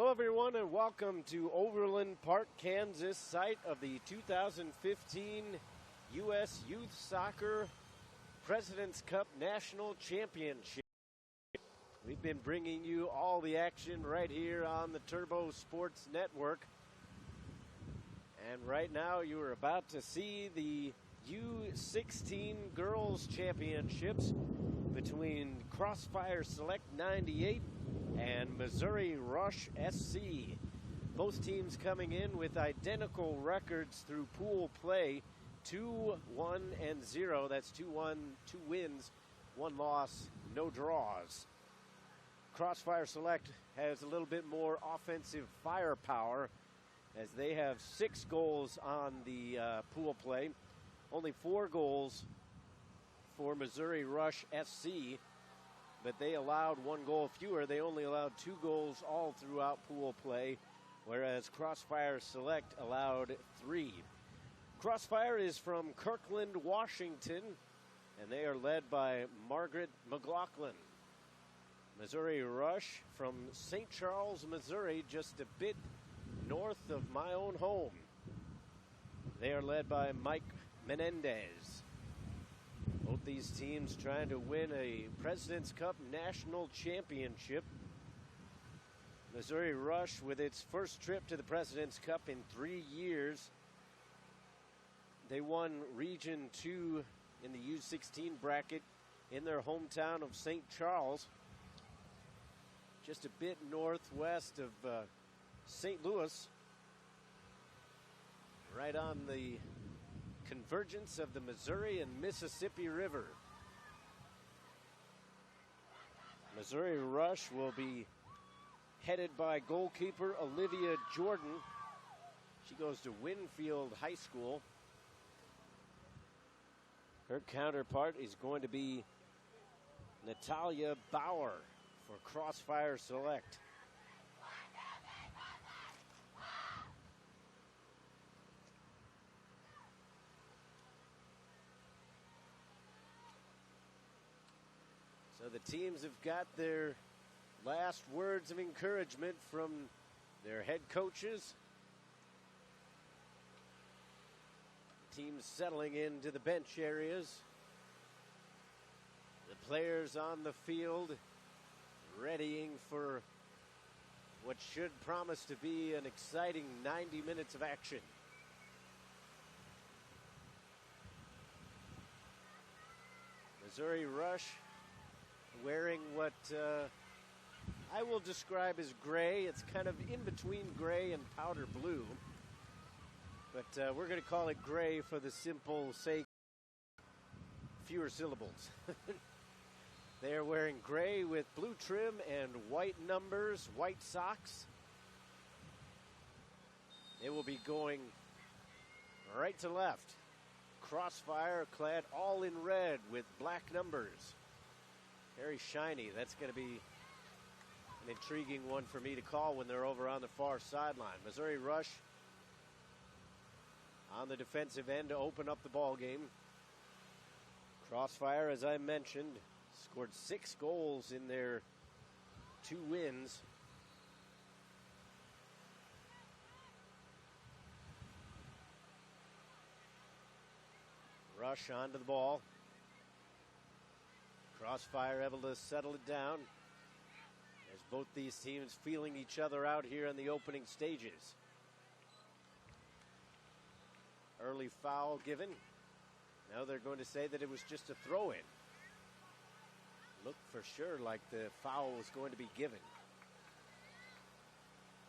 Hello, everyone, and welcome to Overland Park, Kansas, site of the 2015 U.S. Youth Soccer President's Cup National Championship. We've been bringing you all the action right here on the Turbo Sports Network. And right now, you are about to see the U16 Girls Championships between Crossfire Select 98 and Missouri Rush SC. Both teams coming in with identical records through pool play, 2-1-0. That's 2-1, 2 wins, 1 loss, no draws. Crossfire Select has a little bit more offensive firepower as they have 6 goals on the pool play, only 4 goals for Missouri Rush SC. But they allowed 1 goal fewer. They only allowed 2 goals all throughout pool play, whereas Crossfire Select allowed 3. Crossfire is from Kirkland, Washington, and they are led by Margaret McLaughlin. Missouri Rush from St. Charles, Missouri, just a bit north of my own home. They are led by Mike Menendez. Both these teams trying to win a President's Cup National Championship. Missouri Rush with its first trip to the President's Cup in 3 years. They won Region 2 in the U16 bracket in their hometown of St. Charles, just a bit northwest of St. Louis, right on the convergence of the Missouri and Mississippi River. Missouri Rush will be headed by goalkeeper Olivia Jordan. She goes to Winfield High School. Her counterpart is going to be Natalia Bauer for Crossfire Select. So the teams have got their last words of encouragement from their head coaches. Teams settling into the bench areas. The players on the field readying for what should promise to be an exciting 90 minutes of action. Missouri Rush wearing what I will describe as gray. It's kind of in between gray and powder blue. But we're going to call it gray for the simple sake of fewer syllables. They are wearing gray with blue trim and white numbers, white socks. They will be going right to left. Crossfire clad all in red with black numbers. Very shiny. That's going to be an intriguing one for me to call when they're over on the far sideline. Missouri Rush on the defensive end to open up the ball game. Crossfire, as I mentioned, scored 6 goals in their 2 wins. Rush onto the ball. Crossfire able to settle it down as both these teams feeling each other out here in the opening stages. Early foul given. Now they're going to say that it was just a throw-in. Looked for sure like the foul was going to be given.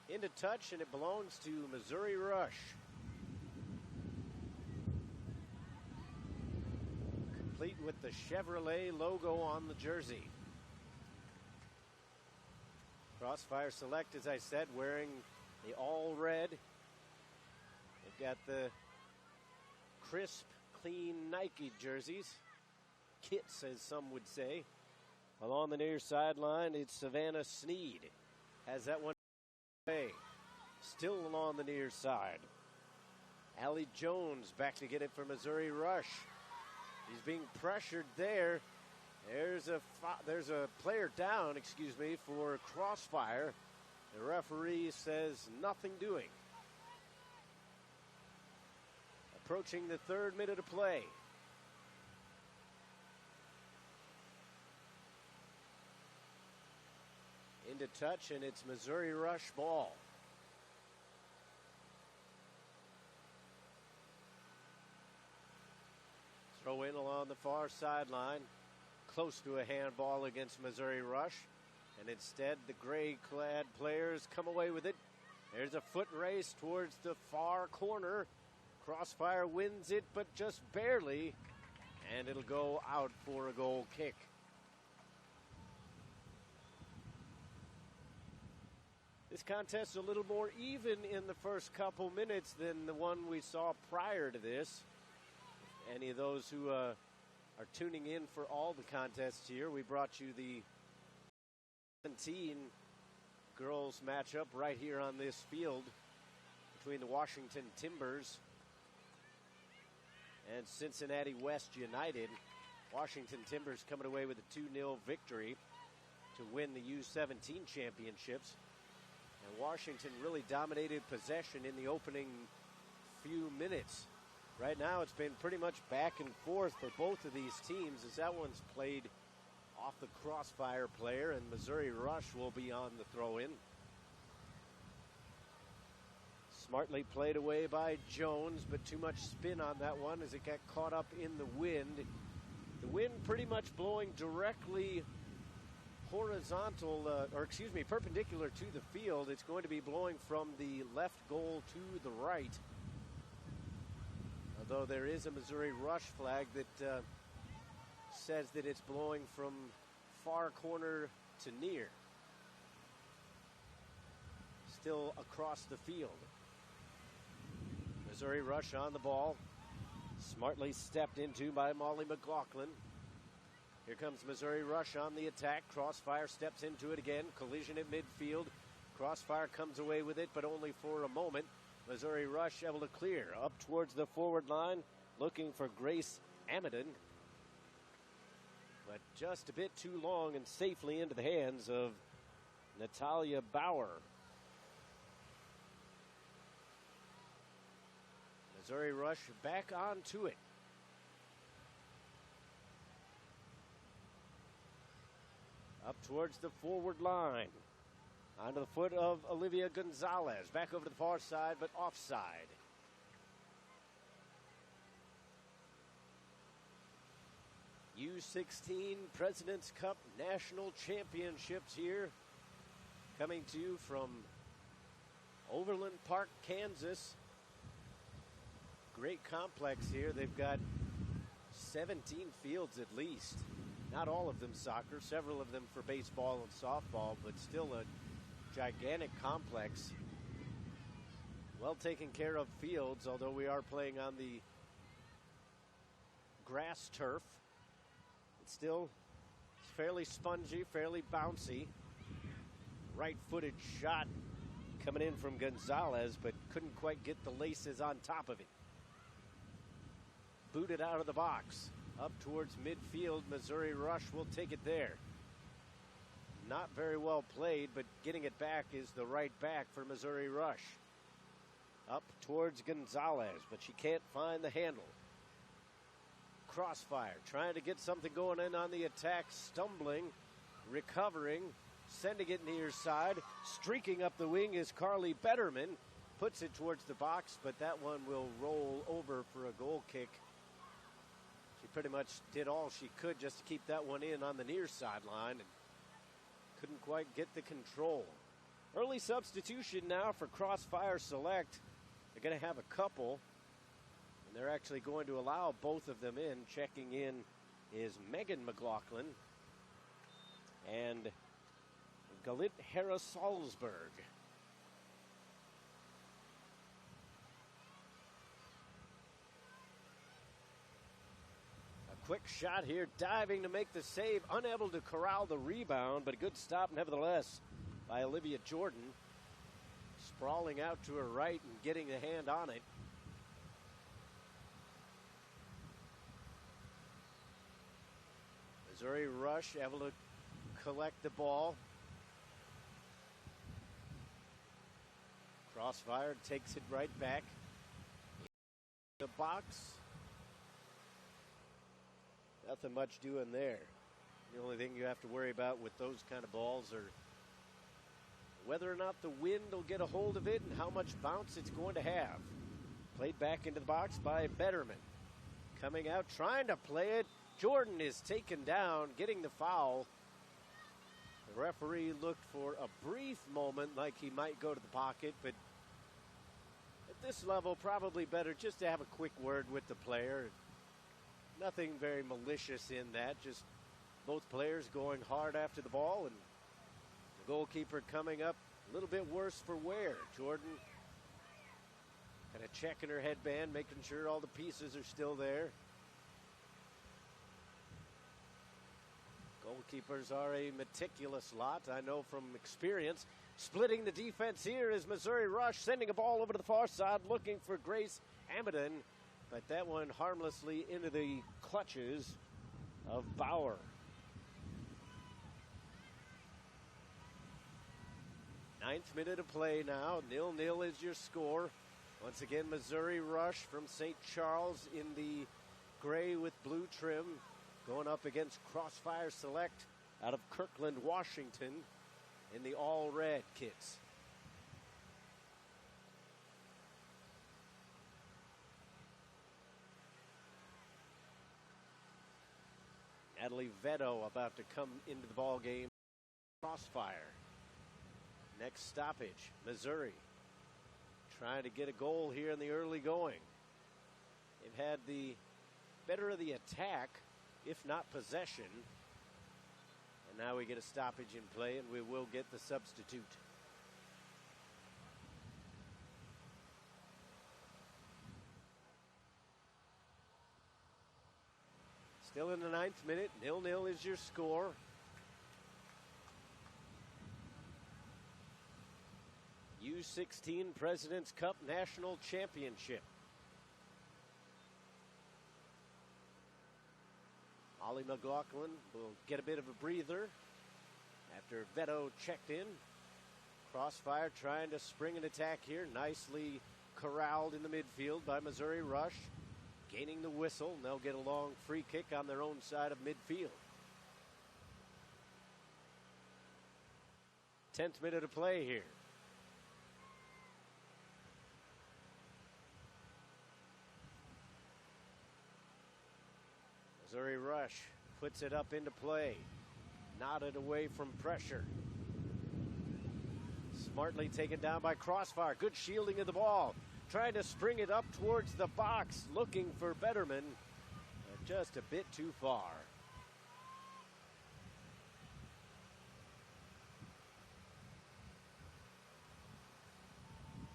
Into touch, and it belongs to Missouri Rush. Complete with the Chevrolet logo on the jersey. Crossfire Select, as I said, wearing the all red. They've got the crisp, clean Nike jerseys. Kits, as some would say. Along the near sideline, it's Savannah Sneed. Has that one away. Still along the near side. Allie Jones back to get it for Missouri Rush. He's being pressured there. There's a player down, for Crossfire. The referee says nothing doing. Approaching the 3rd minute of play. Into touch, and it's Missouri Rush ball. Throw in along the far sideline. Close to a handball against Missouri Rush. And instead, the gray-clad players come away with it. There's a foot race towards the far corner. Crossfire wins it, but just barely. And it'll go out for a goal kick. This contest is a little more even in the first couple minutes than the one we saw prior to this. Any of those who are tuning in for all the contests here, we brought you the 17 girls matchup right here on this field between the Washington Timbers and Cincinnati West United. Washington Timbers coming away with a 2-0 victory to win the U17 championships. And Washington really dominated possession in the opening few minutes. Right now it's been pretty much back and forth for both of these teams as that one's played off the Crossfire player, and Missouri Rush will be on the throw-in. Smartly played away by Jones, but too much spin on that one as it got caught up in the wind. The wind pretty much blowing directly perpendicular to the field. It's going to be blowing from the left goal to the right. Although there is a Missouri Rush flag that says that it's blowing from far corner to near. Still across the field. Missouri Rush on the ball. Smartly stepped into by Molly McLaughlin. Here comes Missouri Rush on the attack. Crossfire steps into it again. Collision at midfield. Crossfire comes away with it, but only for a moment. Missouri Rush able to clear up towards the forward line, looking for Grace Amadon. But just a bit too long and safely into the hands of Natalia Bauer. Missouri Rush back onto it. Up towards the forward line. Onto the foot of Olivia Gonzalez. Back over to the far side, but offside. U16 President's Cup National Championships here. Coming to you from Overland Park, Kansas. Great complex here. They've got 17 fields at least. Not all of them soccer, several of them for baseball and softball, but still a gigantic complex. Well taken care of fields, although we are playing on the grass turf. It's still fairly spongy, fairly bouncy. Right-footed shot coming in from Gonzalez, but couldn't quite get the laces on top of it. Booted out of the box. Up towards midfield, Missouri Rush will take it there. Not very well played, but getting it back is the right back for Missouri Rush. Up towards Gonzalez, but she can't find the handle. Crossfire, trying to get something going in on the attack, stumbling, recovering, sending it near side. Streaking up the wing is Carly Betterman. Puts it towards the box, but that one will roll over for a goal kick. She pretty much did all she could just to keep that one in on the near sideline and couldn't quite get the control. Early substitution now for Crossfire Select. They're going to have a couple, and they're actually going to allow both of them in. Checking in is Megan McLaughlin and Galit Harris-Salzberg. Quick shot here, diving to make the save, unable to corral the rebound, but a good stop nevertheless by Olivia Jordan. Sprawling out to her right and getting the hand on it. Missouri Rush able to collect the ball. Crossfire takes it right back. The box. Nothing much doing there. The only thing you have to worry about with those kind of balls are whether or not the wind will get a hold of it and how much bounce it's going to have. Played back into the box by Betterman. Coming out, trying to play it. Jordan is taken down, getting the foul. The referee looked for a brief moment like he might go to the pocket, but at this level, probably better just to have a quick word with the player. Nothing very malicious in that, just both players going hard after the ball, and the goalkeeper coming up a little bit worse for wear. Jordan kind of checking her headband, making sure all the pieces are still there. Goalkeepers are a meticulous lot, I know from experience. Splitting the defense here is Missouri Rush, sending a ball over to the far side, looking for Grace Amadon, but that one harmlessly into the clutches of Bauer. 9th minute of play now. 0-0 is your score. Once again, Missouri Rush from St. Charles in the gray with blue trim, going up against Crossfire Select out of Kirkland, Washington in the all-red kits. Natalie Vetto about to come into the ball game. Crossfire. Next stoppage, Missouri. Trying to get a goal here in the early going. They've had the better of the attack, if not possession. And now we get a stoppage in play, and we will get the substitute. Still in the 9th minute, 0-0 is your score. U16 President's Cup National Championship. Ollie McLaughlin will get a bit of a breather after Vetto checked in. Crossfire trying to spring an attack here. Nicely corralled in the midfield by Missouri Rush. Gaining the whistle, and they'll get a long free kick on their own side of midfield. 10th minute of play here. Missouri Rush puts it up into play. Knotted away from pressure. Smartly taken down by Crossfire. Good shielding of the ball. Trying to spring it up towards the box. Looking for Betterman. Just a bit too far.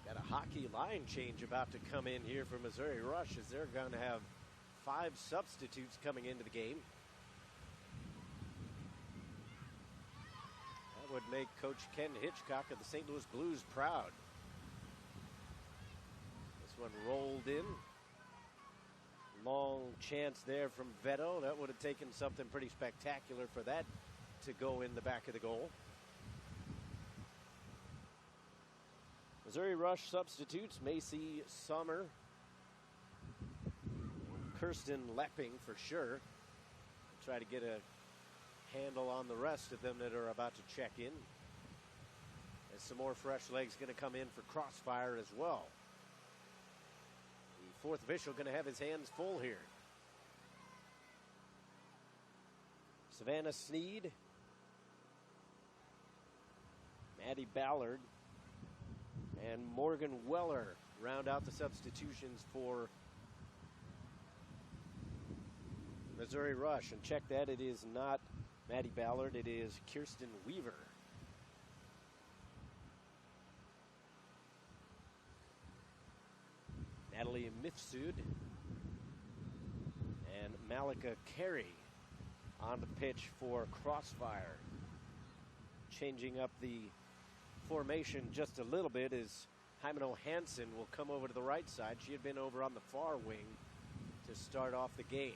Got a hockey line change about to come in here for Missouri Rush, as they're going to have 5 substitutes coming into the game. That would make Coach Ken Hitchcock of the St. Louis Blues proud. This one rolled in. Long chance there from Vetto. That would have taken something pretty spectacular for that to go in the back of the goal. Missouri Rush substitutes: Macy Sommer, Kirsten Lepping for sure. Try to get a handle on the rest of them that are about to check in. There's some more fresh legs going to come in for Crossfire as well. The 4th official going to have his hands full here. Savannah Sneed, Maddie Ballard, and Morgan Weller round out the substitutions for Missouri Rush. And check that, it is not Maddie Ballard, it is Kirsten Weaver. Natalie Mifsud and Malika Carey on the pitch for Crossfire. Changing up the formation just a little bit as Hymeno Hansen will come over to the right side. She had been over on the far wing to start off the game.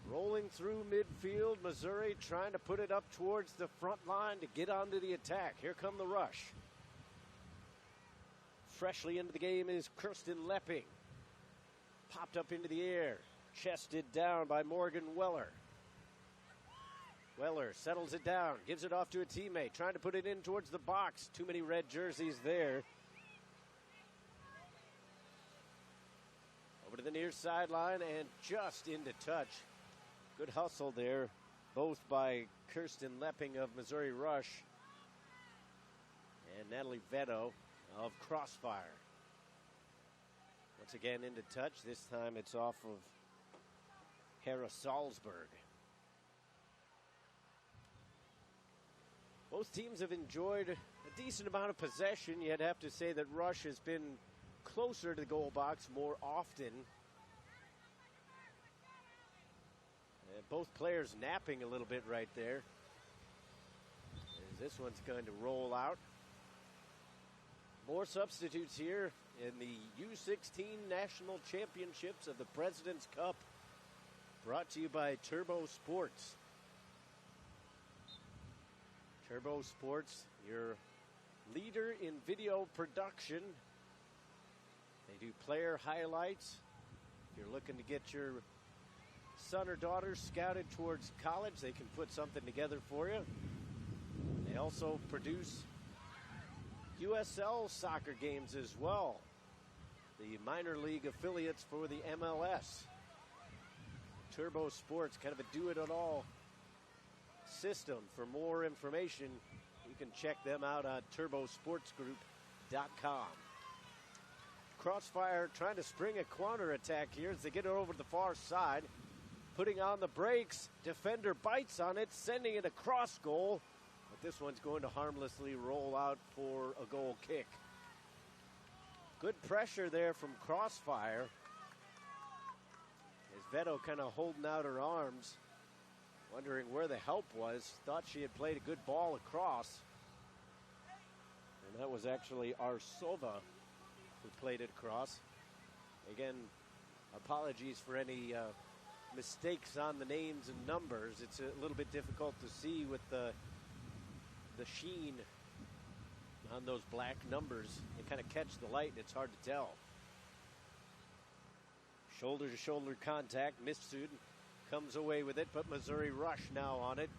Rolling through midfield, Missouri trying to put it up towards the front line to get onto the attack. Here come the Rush. freshly into the game is Kirsten Lepping. Popped up into the air, chested down by Morgan Weller. Weller settles it down, gives it off to a teammate, trying to put it in towards the box. Too many red jerseys there. Over to the near sideline and just into touch. Good hustle there, both by Kirsten Lepping of Missouri Rush and Natalie Vetto of Crossfire. Once again into touch. This time it's off of Hera Salzberg. Both teams have enjoyed a decent amount of possession. You'd have to say that Rush has been closer to the goal box more often. And both players napping a little bit right there. As this one's going to roll out. More substitutes here in the U16 National Championships of the President's Cup. Brought to you by Turbo Sports. Turbo Sports, your leader in video production. They do player highlights. If you're looking to get your son or daughter scouted towards college, they can put something together for you. They also produce USYouthSoccer games as well, the minor league affiliates for the MLS. Turbo Sports, kind of a do-it-all system. For more information, you can check them out on turbosportsgroup.com. Crossfire trying to spring a counter attack here as they get it over to the far side. Putting on the brakes, defender bites on it, sending it across goal. But this one's going to harmlessly roll out for a goal kick. Good pressure there from Crossfire. As Vetto kind of holding out her arms, wondering where the help was. Thought she had played a good ball across. And that was actually Arsova who played it across. Again, apologies for any mistakes on the names and numbers. It's a little bit difficult to see with the sheen on those black numbers. They kind of catch the light and it's hard to tell. Shoulder to shoulder contact. Mifsud comes away with it, but Missouri Rush now on it.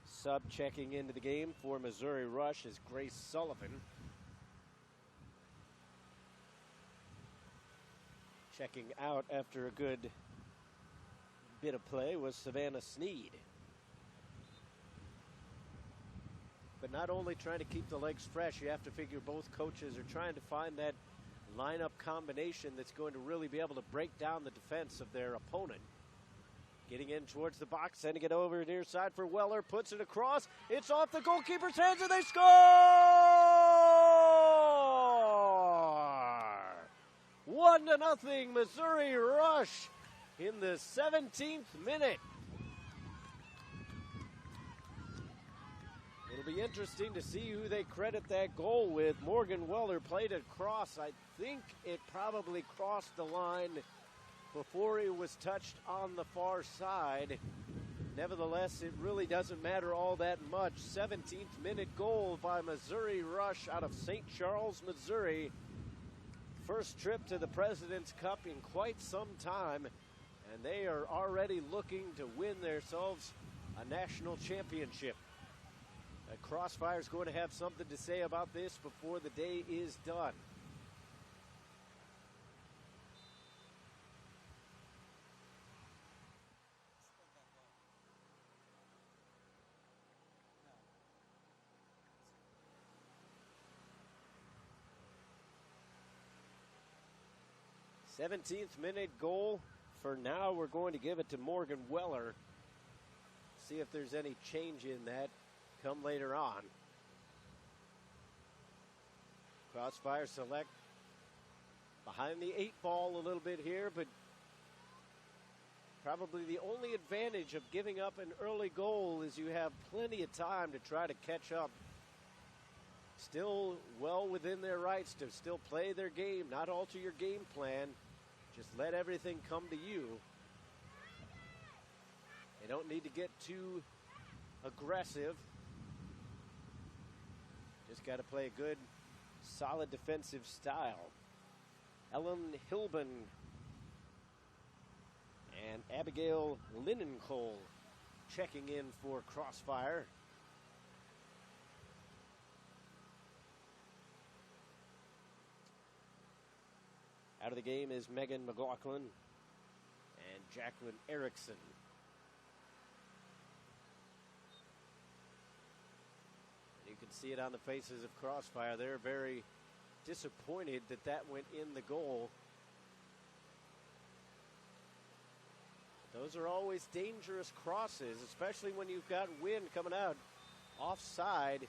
Sub checking into the game for Missouri Rush is Grace Sullivan. Checking out after a good bit of play was Savannah Sneed. But not only trying to keep the legs fresh, you have to figure both coaches are trying to find that lineup combination that's going to really be able to break down the defense of their opponent. Getting in towards the box, sending it over near side for Weller, puts it across. It's off the goalkeeper's hands and they score! 1-0 Missouri Rush in the 17th minute. It'll be interesting to see who they credit that goal with. Morgan Weller played it across. I think it probably crossed the line before it was touched on the far side. Nevertheless, it really doesn't matter all that much. 17th minute goal by Missouri Rush out of St. Charles, Missouri. First trip to the President's Cup in quite some time, and they are already looking to win themselves a national championship. Crossfire is going to have something to say about this before the day is done. Seventeenth-minute goal. For now, we're going to give it to Morgan Weller. See if there's any change in that come later on. Crossfire select behind the 8 ball a little bit here, but probably the only advantage of giving up an early goal is you have plenty of time to try to catch up. Still well within their rights to still play their game, not alter your game plan. Just let everything come to you. They don't need to get too aggressive. Just got to play a good, solid defensive style. Ellen Hilben and Abigail Linnencole checking in for Crossfire. Out of the game is Megan McLaughlin and Jacqueline Erickson. And you can see it on the faces of Crossfire. They're very disappointed that that went in the goal. Those are always dangerous crosses, especially when you've got wind coming out. Offside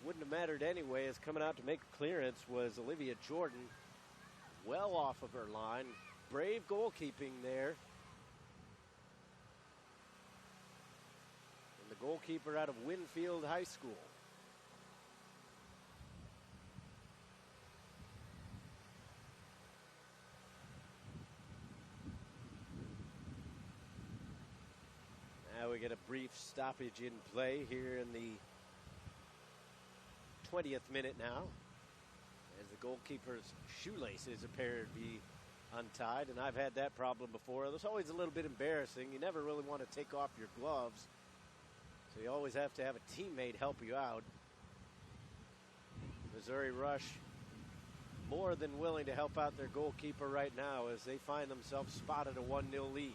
wouldn't have mattered anyway, as coming out to make a clearance was Olivia Jordan. Well off of her line. Brave goalkeeping there. And the goalkeeper out of Winfield High School. Now we get a brief stoppage in play here in the 20th minute now, as the goalkeeper's shoelaces appear to be untied, and I've had that problem before. It's always a little bit embarrassing. You never really want to take off your gloves, so you always have to have a teammate help you out. Missouri Rush more than willing to help out their goalkeeper right now as they find themselves spotted a 1-0 lead.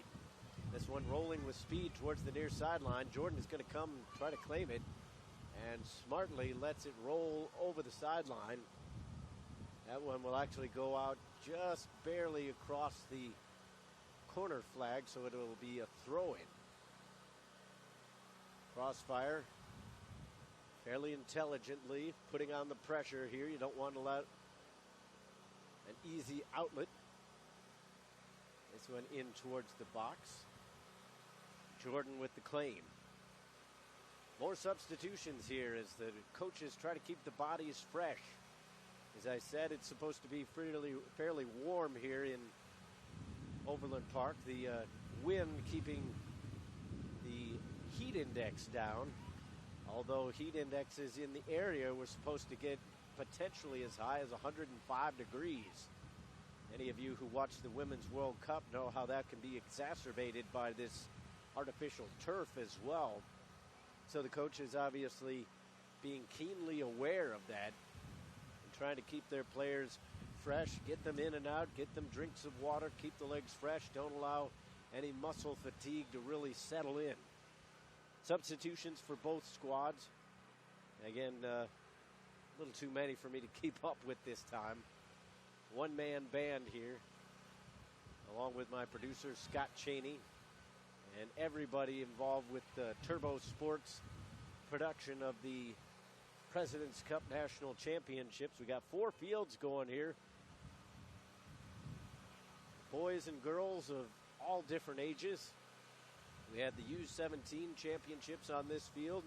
This one rolling with speed towards the near sideline. Jordan is going to come and try to claim it, and smartly lets it roll over the sideline. That one will actually go out just barely across the corner flag, so it will be a throw-in. Crossfire fairly intelligently putting on the pressure here. You don't want to allow an easy outlet. This one in towards the box. Jordan with the claim. More substitutions here as the coaches try to keep the bodies fresh. As I said, it's supposed to be fairly warm here in Overland Park. The wind keeping the heat index down. Although heat indexes in the area were supposed to get potentially as high as 105 degrees. Any of you who watch the Women's World Cup know how that can be exacerbated by this artificial turf as well. So the coaches obviously being keenly aware of that and trying to keep their players fresh, get them in and out, get them drinks of water, keep the legs fresh, don't allow any muscle fatigue to really settle in. Substitutions for both squads. Again, a little too many for me to keep up with this time. One-man band here, along with my producer, Scott Cheney, and everybody involved with the Turbo Sports production of the President's Cup National Championships. We got 4 fields going here. Boys and girls of all different ages. We had the U17 championships on this field.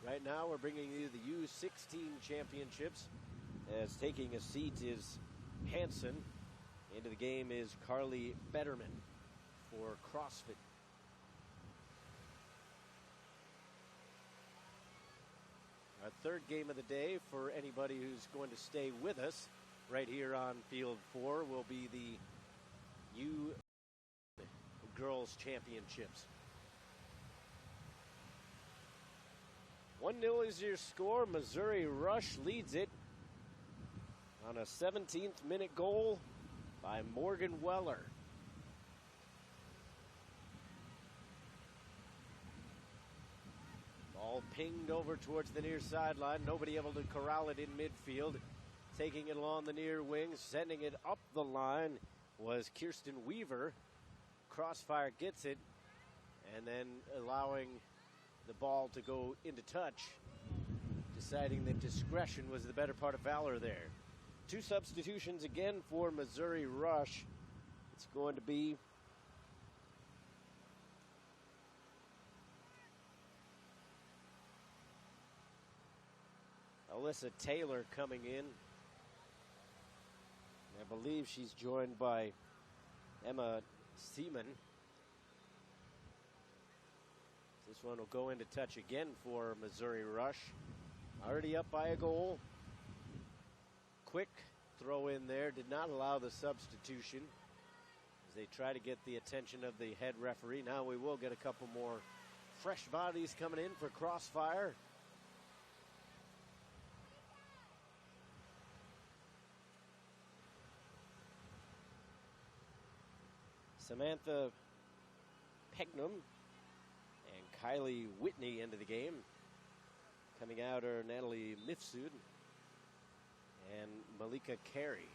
Right now we're bringing you the U16 championships. As taking a seat is Hanson. Into the game is Carly Betterman for CrossFit. Our third game of the day for anybody who's going to stay with us right here on Field 4 will be the U Girls Championships. 1-0 is your score. Missouri Rush leads it on a 17th minute goal by Morgan Weller. Ball pinged over towards the near sideline. Nobody able to corral it in midfield. Taking it along the near wing, sending it up the line was Kirsten Weaver. Crossfire gets it, and then allowing the ball to go into touch, deciding that discretion was the better part of valor there. 2 substitutions again for Missouri Rush. It's going to be Alyssa Taylor coming in. I believe she's joined by Emma Seaman. This one will go into touch again for Missouri Rush. Already up by a goal. quick throw in there, did not allow the substitution as they try to get the attention of the head referee. Now we will get a couple more fresh bodies coming in for Crossfire. Samantha Pegnam and Kylie Whitney into the game. Coming out are Natalie Mifsud and Malika Carey.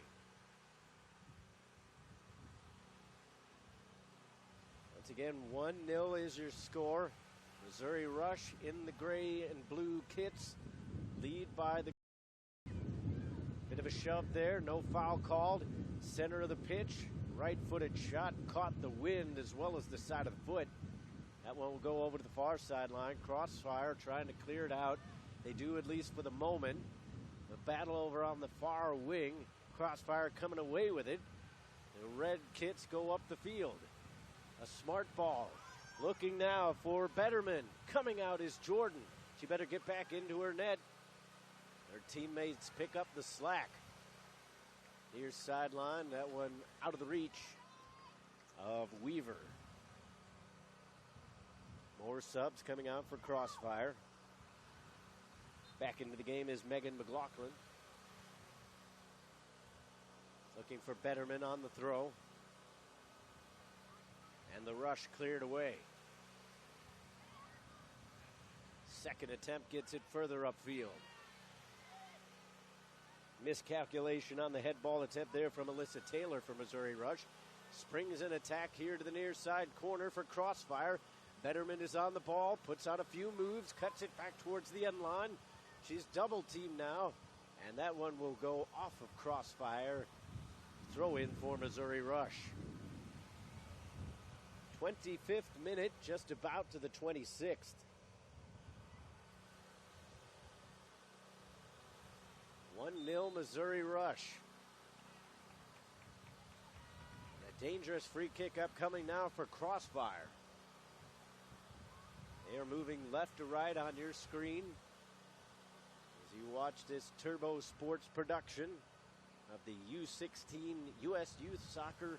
Once again, 1-0 is your score. Missouri Rush in the gray and blue kits lead by the... Bit of a shove there, no foul called. Center of the pitch, right-footed shot, caught the wind as well as the side of the foot. That one will go over to the far sideline. Crossfire trying to clear it out. They do, at least for the moment. The battle over on the far wing. Crossfire coming away with it. The red kits go up the field. A smart ball. Looking now for Betterman. Coming out is Jordan. She better get back into her net. Her teammates pick up the slack. Near sideline, that one out of the reach of Weaver. More subs coming out for Crossfire. Back into the game is Megan McLaughlin. Looking for Betterman on the throw. And the rush cleared away. Second attempt gets it further upfield. Miscalculation on the head ball attempt there from Alyssa Taylor for Missouri Rush. Springs an attack here to the near side corner for Crossfire. Betterman is on the ball, puts out a few moves, cuts it back towards the end line. She's double teamed now, and that one will go off of Crossfire. Throw in for Missouri Rush. 25th minute, just about to the 26th. 1-0 Missouri Rush. A dangerous free kick upcoming now for Crossfire. They are moving left to right on your screen as you watch this Turbo Sports production of the U16 U.S. Youth Soccer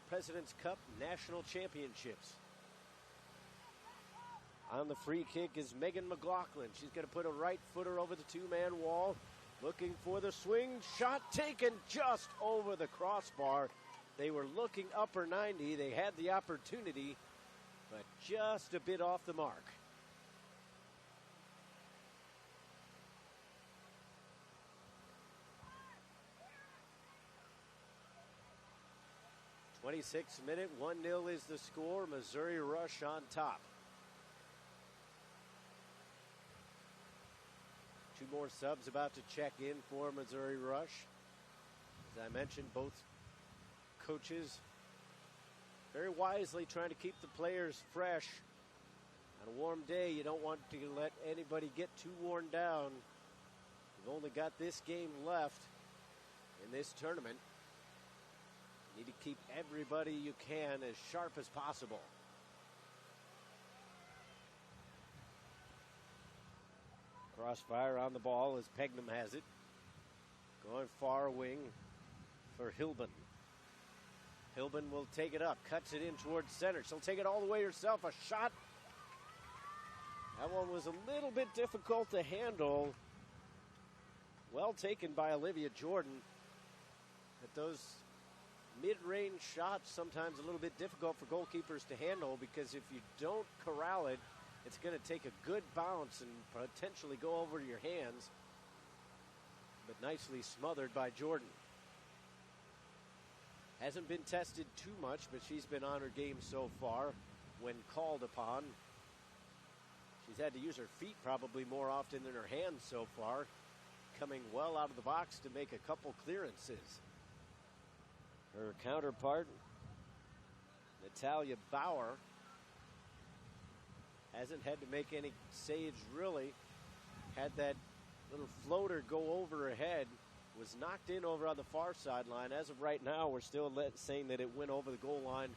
President's Cup National Championships. On the free kick is Megan McLaughlin. She's going to put a right footer over the two-man wall. Looking for the swing. Shot taken just over the crossbar. They were looking upper 90. They had the opportunity, but just a bit off the mark. #26th minute, 1-0 is the score. Missouri Rush on top. Two more subs about to check in for Missouri Rush. As I mentioned, both coaches very wisely trying to keep the players fresh. On a warm day, you don't want to let anybody get too worn down. You've only got this game left in this tournament. You need to keep everybody you can as sharp as possible. Crossfire on the ball as Pegnam has it. Going far wing for Hilbin. Hilbin will take it up, cuts it in towards center. She'll take it all the way herself. A shot. That one was a little bit difficult to handle. Well taken by Olivia Jordan. But those mid-range shots sometimes a little bit difficult for goalkeepers to handle, because if you don't corral it, it's going to take a good bounce and potentially go over your hands. But nicely smothered by Jordan. Hasn't been tested too much, but she's been on her game so far when called upon. She's had to use her feet probably more often than her hands so far, coming well out of the box to make a couple clearances. Her counterpart, Natalia Bauer, hasn't had to make any saves really. Had that little floater go over her head. Was knocked in over on the far sideline. As of right now, we're still saying that it went over the goal line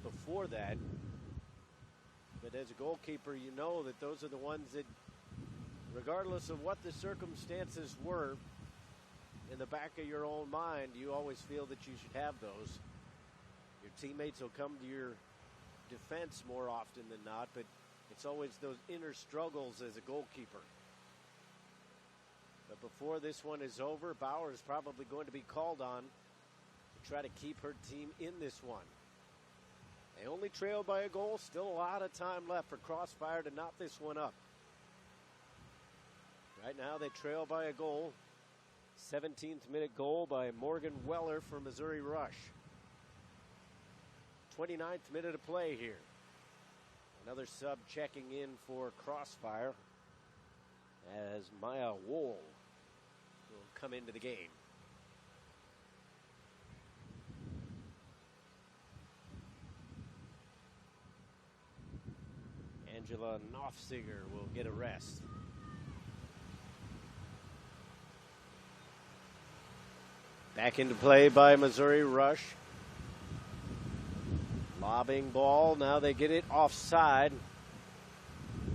before that. But as a goalkeeper, you know that those are the ones that, regardless of what the circumstances were, in the back of your own mind, you always feel that you should have those. Your teammates will come to your defense more often than not, but it's always those inner struggles as a goalkeeper. But before this one is over, Bauer is probably going to be called on to try to keep her team in this one. They only trail by a goal. Still a lot of time left for Crossfire to knot this one up. Right now they trail by a goal. 17th minute goal by Morgan Weller for Missouri Rush. 29th minute of play here. Another sub checking in for Crossfire as Maya Wool will come into the game. Angela Knopfsiger will get a rest. Back into play by Missouri Rush. Lobbing ball. Now they get it offside.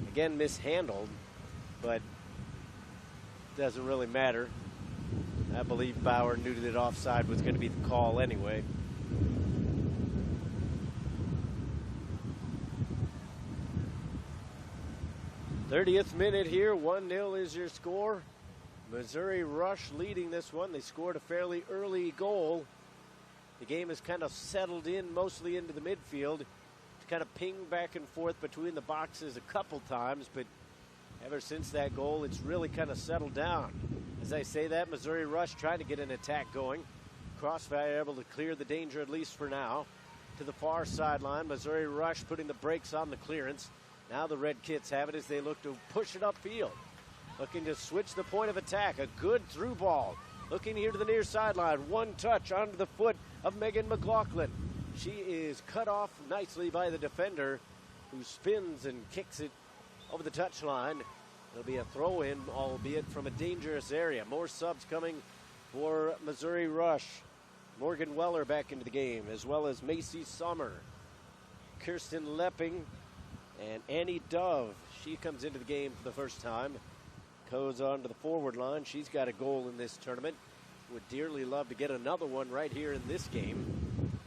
Again, mishandled, but doesn't really matter. I believe Bauer knew that offside was going to be the call anyway. '30th minute here, 1-0 is your score. Missouri Rush leading this one. They scored a fairly early goal. The game has kind of settled in mostly into the midfield. It's kind of pinged back and forth between the boxes a couple times, but ever since that goal, it's really kind of settled down. As I say that, Missouri Rush trying to get an attack going. Crossfire able to clear the danger, at least for now. To the far sideline, Missouri Rush putting the brakes on the clearance. Now the Red Kits have it as they look to push it upfield. Looking to switch the point of attack. A good through ball. Looking here to the near sideline. One touch onto the foot of Megan McLaughlin. She is cut off nicely by the defender, who spins and kicks it over the touchline. It'll be a throw-in, albeit from a dangerous area. More subs coming for Missouri Rush. Morgan Weller back into the game, as well as Macy Sommer, Kirsten Lepping, and Annie Dove. She comes into the game for the first time. Goes on to the forward line. She's got a goal in this tournament. Would dearly love to get another one right here in this game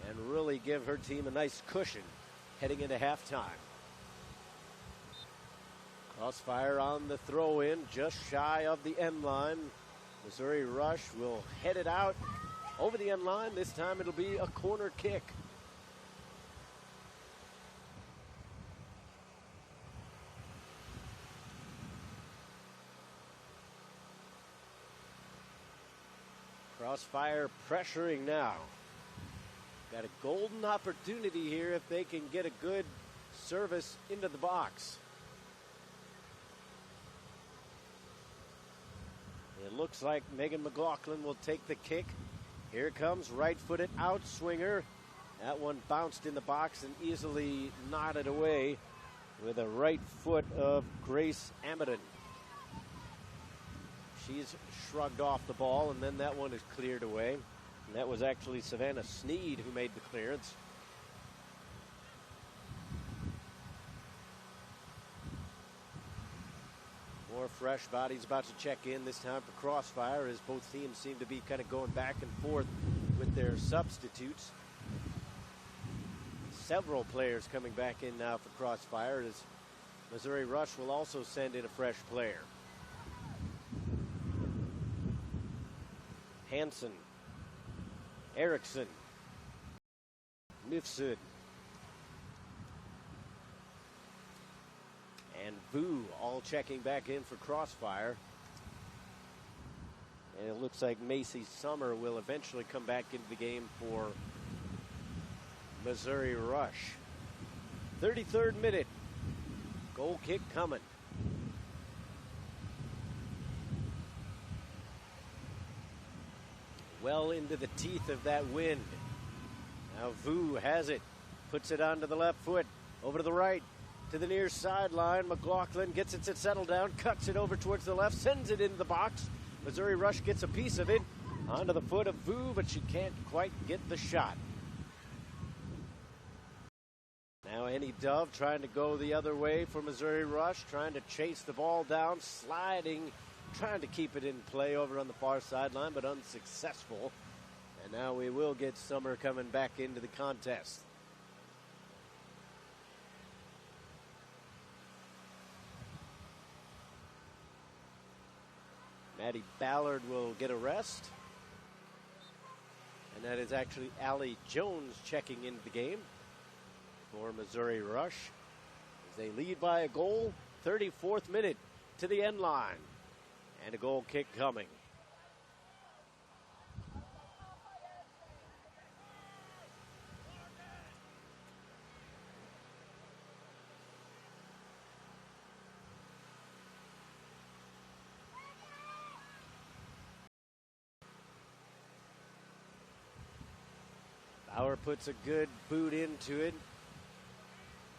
and really give her team a nice cushion heading into halftime. Crossfire on the throw-in, just shy of the end line. Missouri Rush will head it out over the end line. This time it'll be a corner kick. Crossfire pressuring now. Got a golden opportunity here if they can get a good service into the box. It looks like Megan McLaughlin will take the kick. Here it comes, right-footed outswinger. That one bounced in the box and easily nodded away with a right foot of Grace Amadon. She's shrugged off the ball, and then that one is cleared away. And that was actually Savannah Sneed who made the clearance. More fresh bodies about to check in, this time for Crossfire, as both teams seem to be kind of going back and forth with their substitutes. Several players coming back in now for Crossfire, as Missouri Rush will also send in a fresh player. Hansen, Erickson, Mifsud, and Vu all checking back in for Crossfire. And it looks like Macy Sommer will eventually come back into the game for Missouri Rush. 33rd minute, goal kick coming. Well into the teeth of that wind. Now Vu has it, puts it onto the left foot, over to the right, to the near sideline. McLaughlin gets it to settle down, cuts it over towards the left, sends it into the box. Missouri Rush gets a piece of it onto the foot of Vu, but she can't quite get the shot. Now Annie Dove trying to go the other way for Missouri Rush, trying to chase the ball down, sliding trying to keep it in play over on the far sideline, but unsuccessful. And now we will get Summer coming back into the contest. Maddie Ballard will get a rest. And that is actually Allie Jones checking into the game for Missouri Rush. As they lead by a goal, 34th minute to the end line. And a goal kick coming. Bauer puts a good boot into it.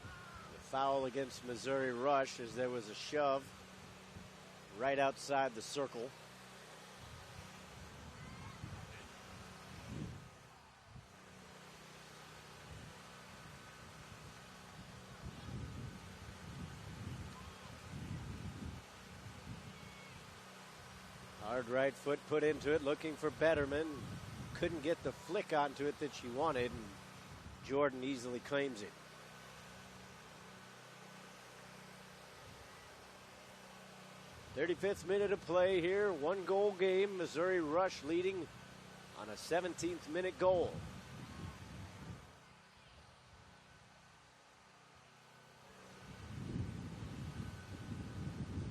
The foul against Missouri Rush as there was a shove right outside the circle. Hard right foot put into it, looking for Betterman. Couldn't get the flick onto it that she wanted, and Jordan easily claims it. "35th minute of play here, 1-goal game. Missouri Rush leading on a 17th minute goal.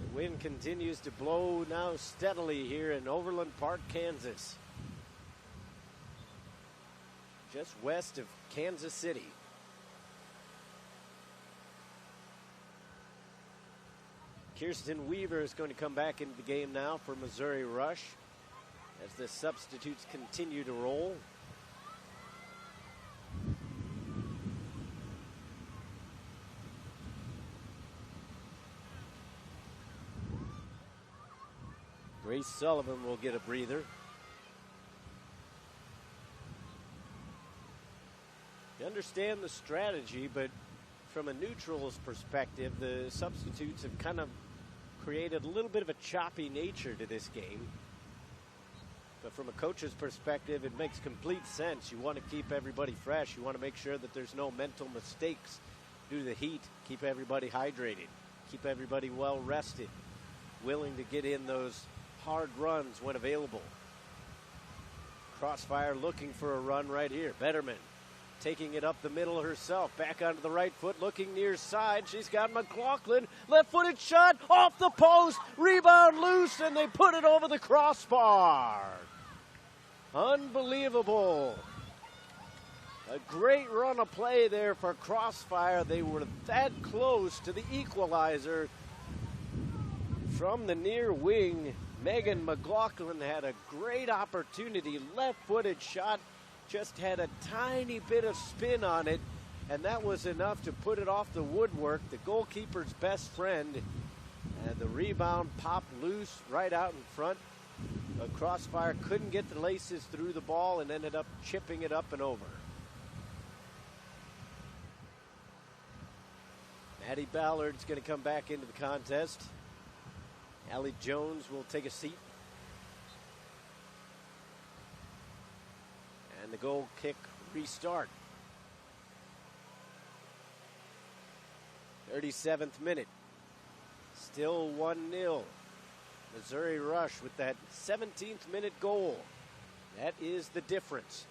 The wind continues to blow now steadily here in Overland Park, Kansas. Just west of Kansas City. Kirsten Weaver is going to come back into the game now for Missouri Rush as the substitutes continue to roll. Grace Sullivan will get a breather. You understand the strategy, but from a neutral's perspective, the substitutes have kind of created a little bit of a choppy nature to this game. But from a coach's perspective, it makes complete sense. You want to keep everybody fresh. You want to make sure that there's no mental mistakes due to the heat. Keep everybody hydrated. Keep everybody well rested. Willing to get in those hard runs when available. Crossfire looking for a run right here. Betterman taking it up the middle herself. Back onto the right foot, looking near side. She's got McLaughlin. Left-footed shot off the post. Rebound loose, and they put it over the crossbar. Unbelievable. A great run of play there for Crossfire. They were that close to the equalizer. From the near wing, Megan McLaughlin had a great opportunity. Left-footed shot. Just had a tiny bit of spin on it, and that was enough to put it off the woodwork, the goalkeeper's best friend. And the rebound popped loose right out in front. But Crossfire couldn't get the laces through the ball and ended up chipping it up and over. Maddie Ballard's going to come back into the contest. Allie Jones will take a seat. And the goal kick restart. 37th minute. Still 1-0. Missouri Rush with that 17th minute goal. That is the difference.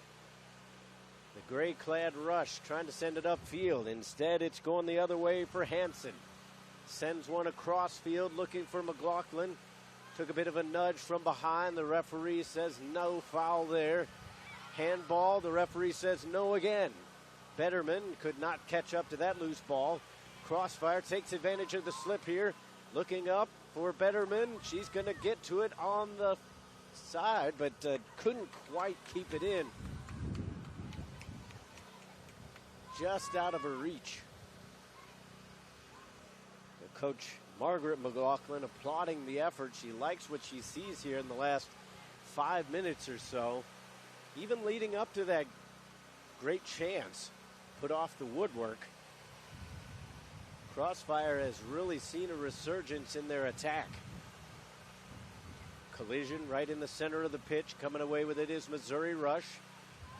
The gray-clad Rush trying to send it upfield. Instead, it's going the other way for Hansen. Sends one across field looking for McLaughlin. Took a bit of a nudge from behind. The referee says no foul there. Handball, the referee says no again. Betterman could not catch up to that loose ball. Crossfire takes advantage of the slip here. Looking up for Betterman. She's going to get to it on the side, but couldn't quite keep it in. Just out of her reach. The coach, Margaret McLaughlin, applauding the effort. She likes what she sees here in the last 5 minutes or so. Even leading up to that great chance put off the woodwork. Crossfire has really seen a resurgence in their attack. Collision right in the center of the pitch. Coming away with it is Missouri Rush.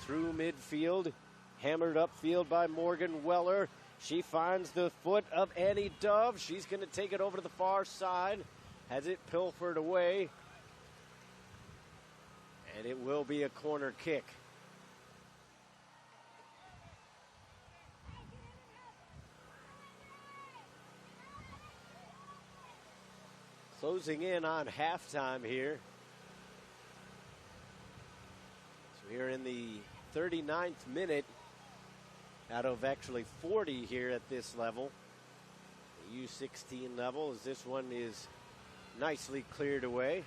Through midfield. Hammered upfield by Morgan Weller. She finds the foot of Annie Dove. She's going to take it over to the far side. Has it pilfered away. And it will be a corner kick. Closing in on halftime here. So we're in the 39th minute out of actually 40 here at this level. The U16 level, as this one is nicely cleared away.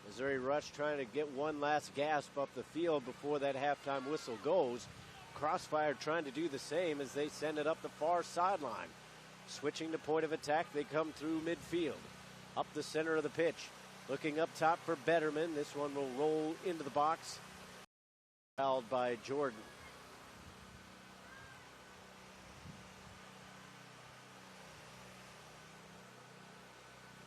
Missouri Rush trying to get one last gasp up the field before that halftime whistle goes. Crossfire trying to do the same as they send it up the far sideline. Switching to point of attack, they come through midfield. Up the center of the pitch. Looking up top for Betterman. This one will roll into the box. Fouled by Jordan.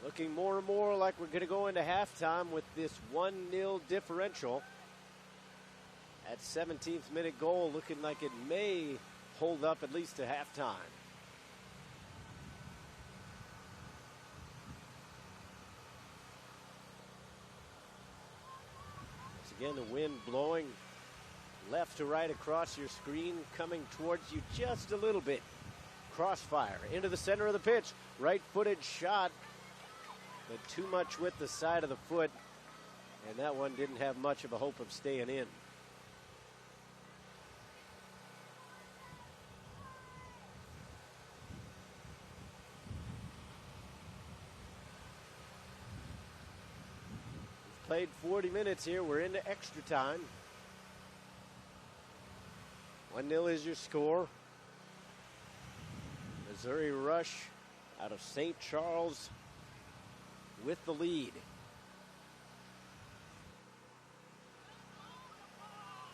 Looking more and more like we're going to go into halftime with this 1-0 differential. At 17th minute goal, looking like it may hold up at least to halftime. Once again, the wind blowing left to right across your screen, coming towards you just a little bit. Crossfire into the center of the pitch. Right-footed shot, but too much with the side of the foot, and that one didn't have much of a hope of staying in. We've played 40 minutes here. We're into extra time. 1-0 is your score. Missouri Rush out of St. Charles with the lead.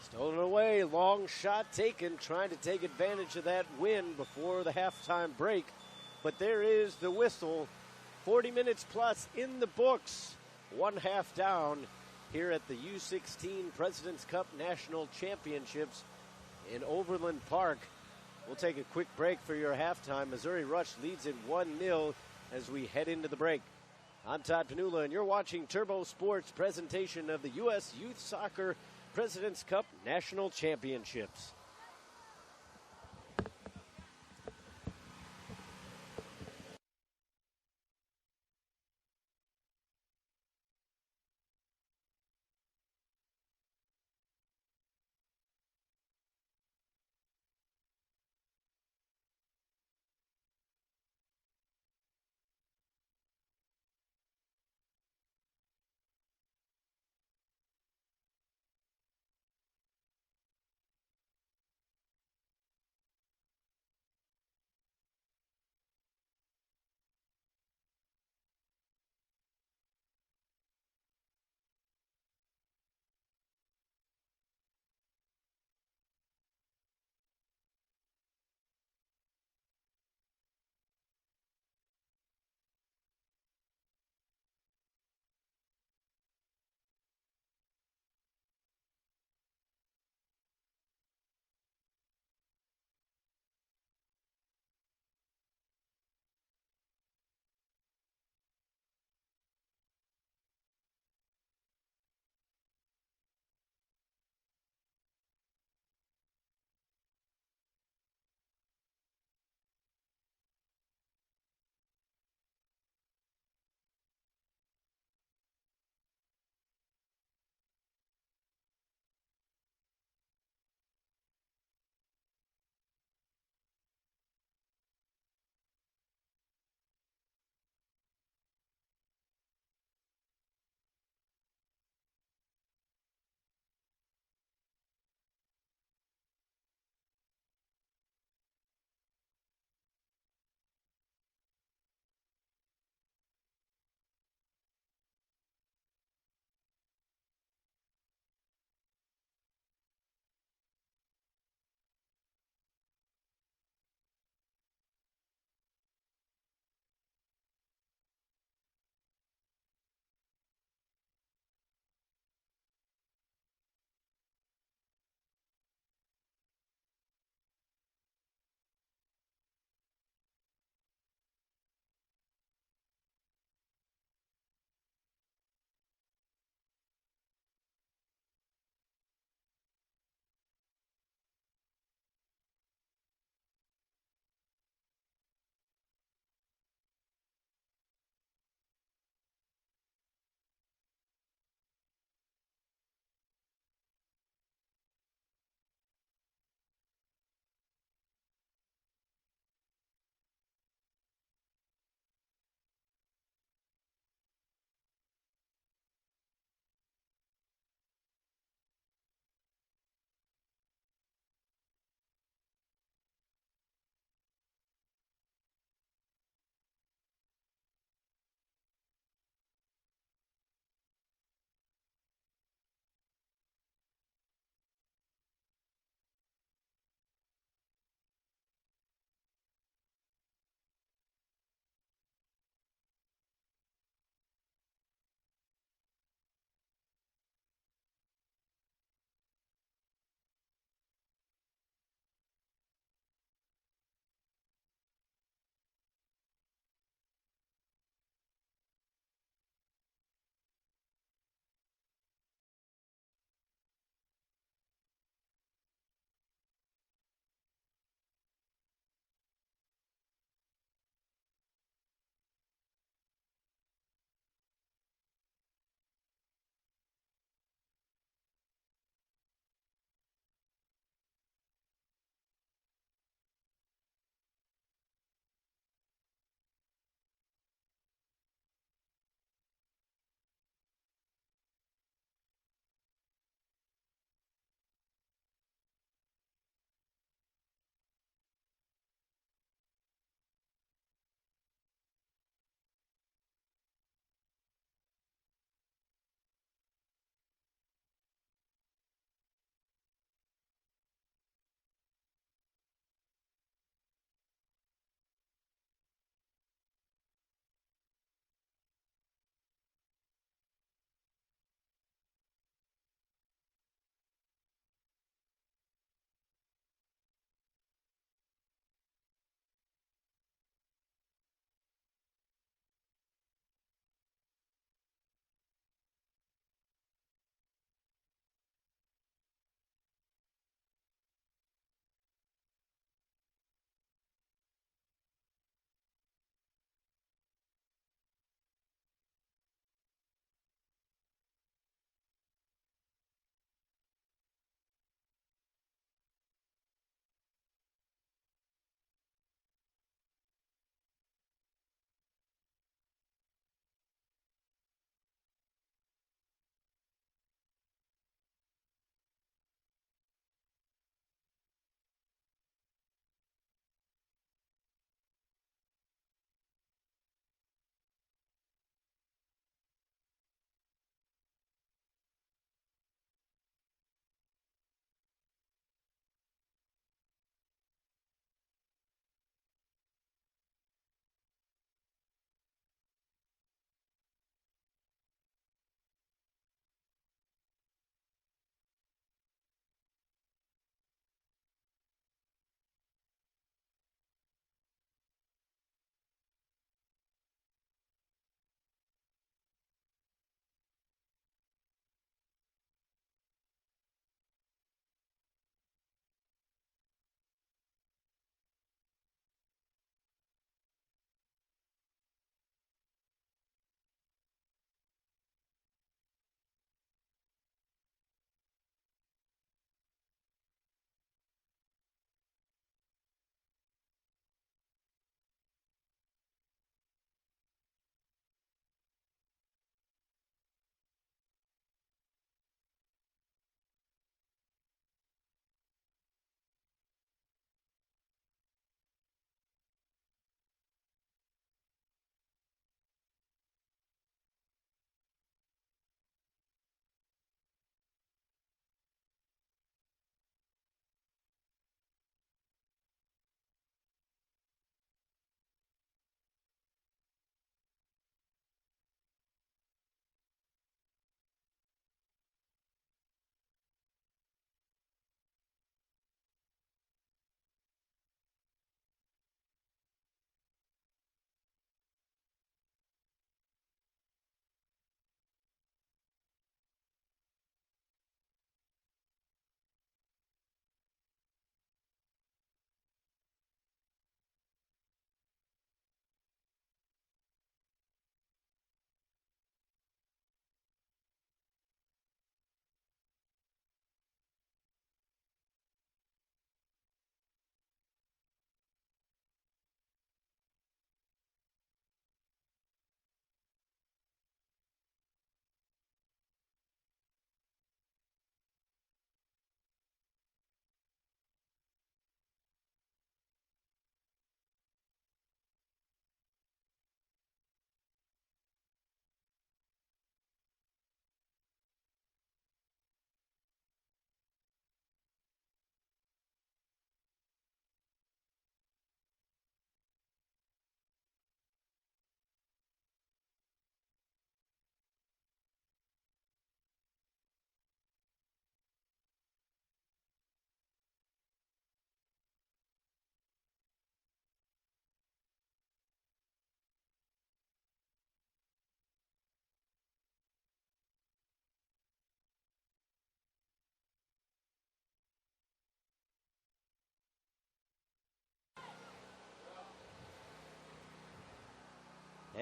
Stolen away, long shot taken, trying to take advantage of that wind before the halftime break. But there is the whistle. 40 minutes plus in the books. 1 half down here at the U16 President's Cup National Championships in Overland Park. We'll take a quick break for your halftime. Missouri Rush leads it 1-0 as we head into the break. I'm Todd Panula, and you're watching Turbo Sports' presentation of the U.S. Youth Soccer President's Cup National Championships.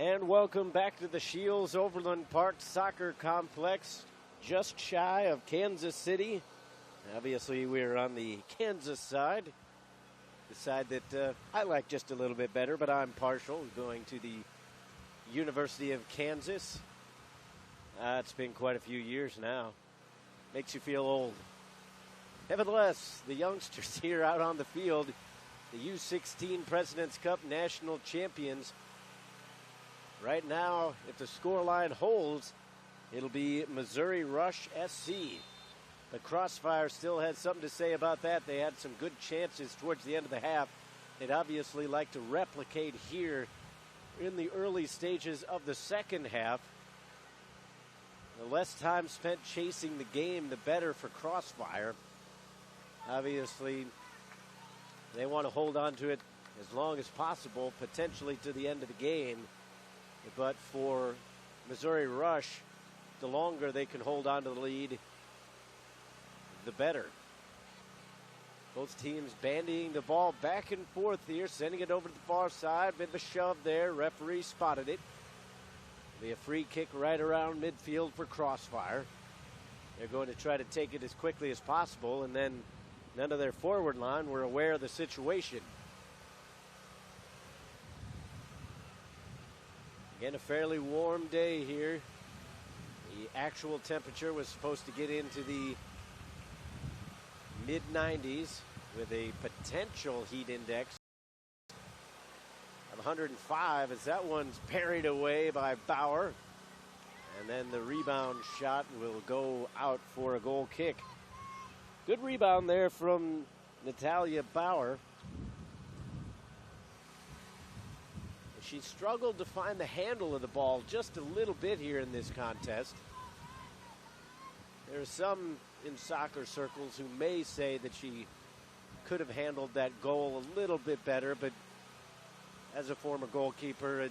And welcome back to the Shields Overland Park Soccer Complex, just shy of Kansas City. Obviously, we're on the Kansas side, the side that I like just a little bit better, but I'm partial, going to the University of Kansas. It's been quite a few years now. Makes you feel old. Nevertheless, the youngsters here out on the field, the U16 President's Cup national champions. Right now, if the scoreline holds, it'll be Missouri Rush SC. But Crossfire still has something to say about that. They had some good chances towards the end of the half. They'd obviously like to replicate here in the early stages of the second half. The less time spent chasing the game, the better for Crossfire. Obviously, they want to hold on to it as long as possible, potentially to the end of the game. But for Missouri Rush, the longer they can hold on to the lead, the better. Both teams bandying the ball back and forth here, sending it over to the far side. Bit of a shove there. Referee spotted it. It'll be a free kick right around midfield for Crossfire. They're going to try to take it as quickly as possible, and then none of their forward line were aware of the situation. Again, a fairly warm day here. The actual temperature was supposed to get into the mid-90s with a potential heat index of 105 as that one's parried away by Bauer. And then the rebound shot will go out for a goal kick. Good rebound there from Natalia Bauer. She struggled to find the handle of the ball just a little bit here in this contest. There are some in soccer circles who may say that she could have handled that goal a little bit better, but as a former goalkeeper,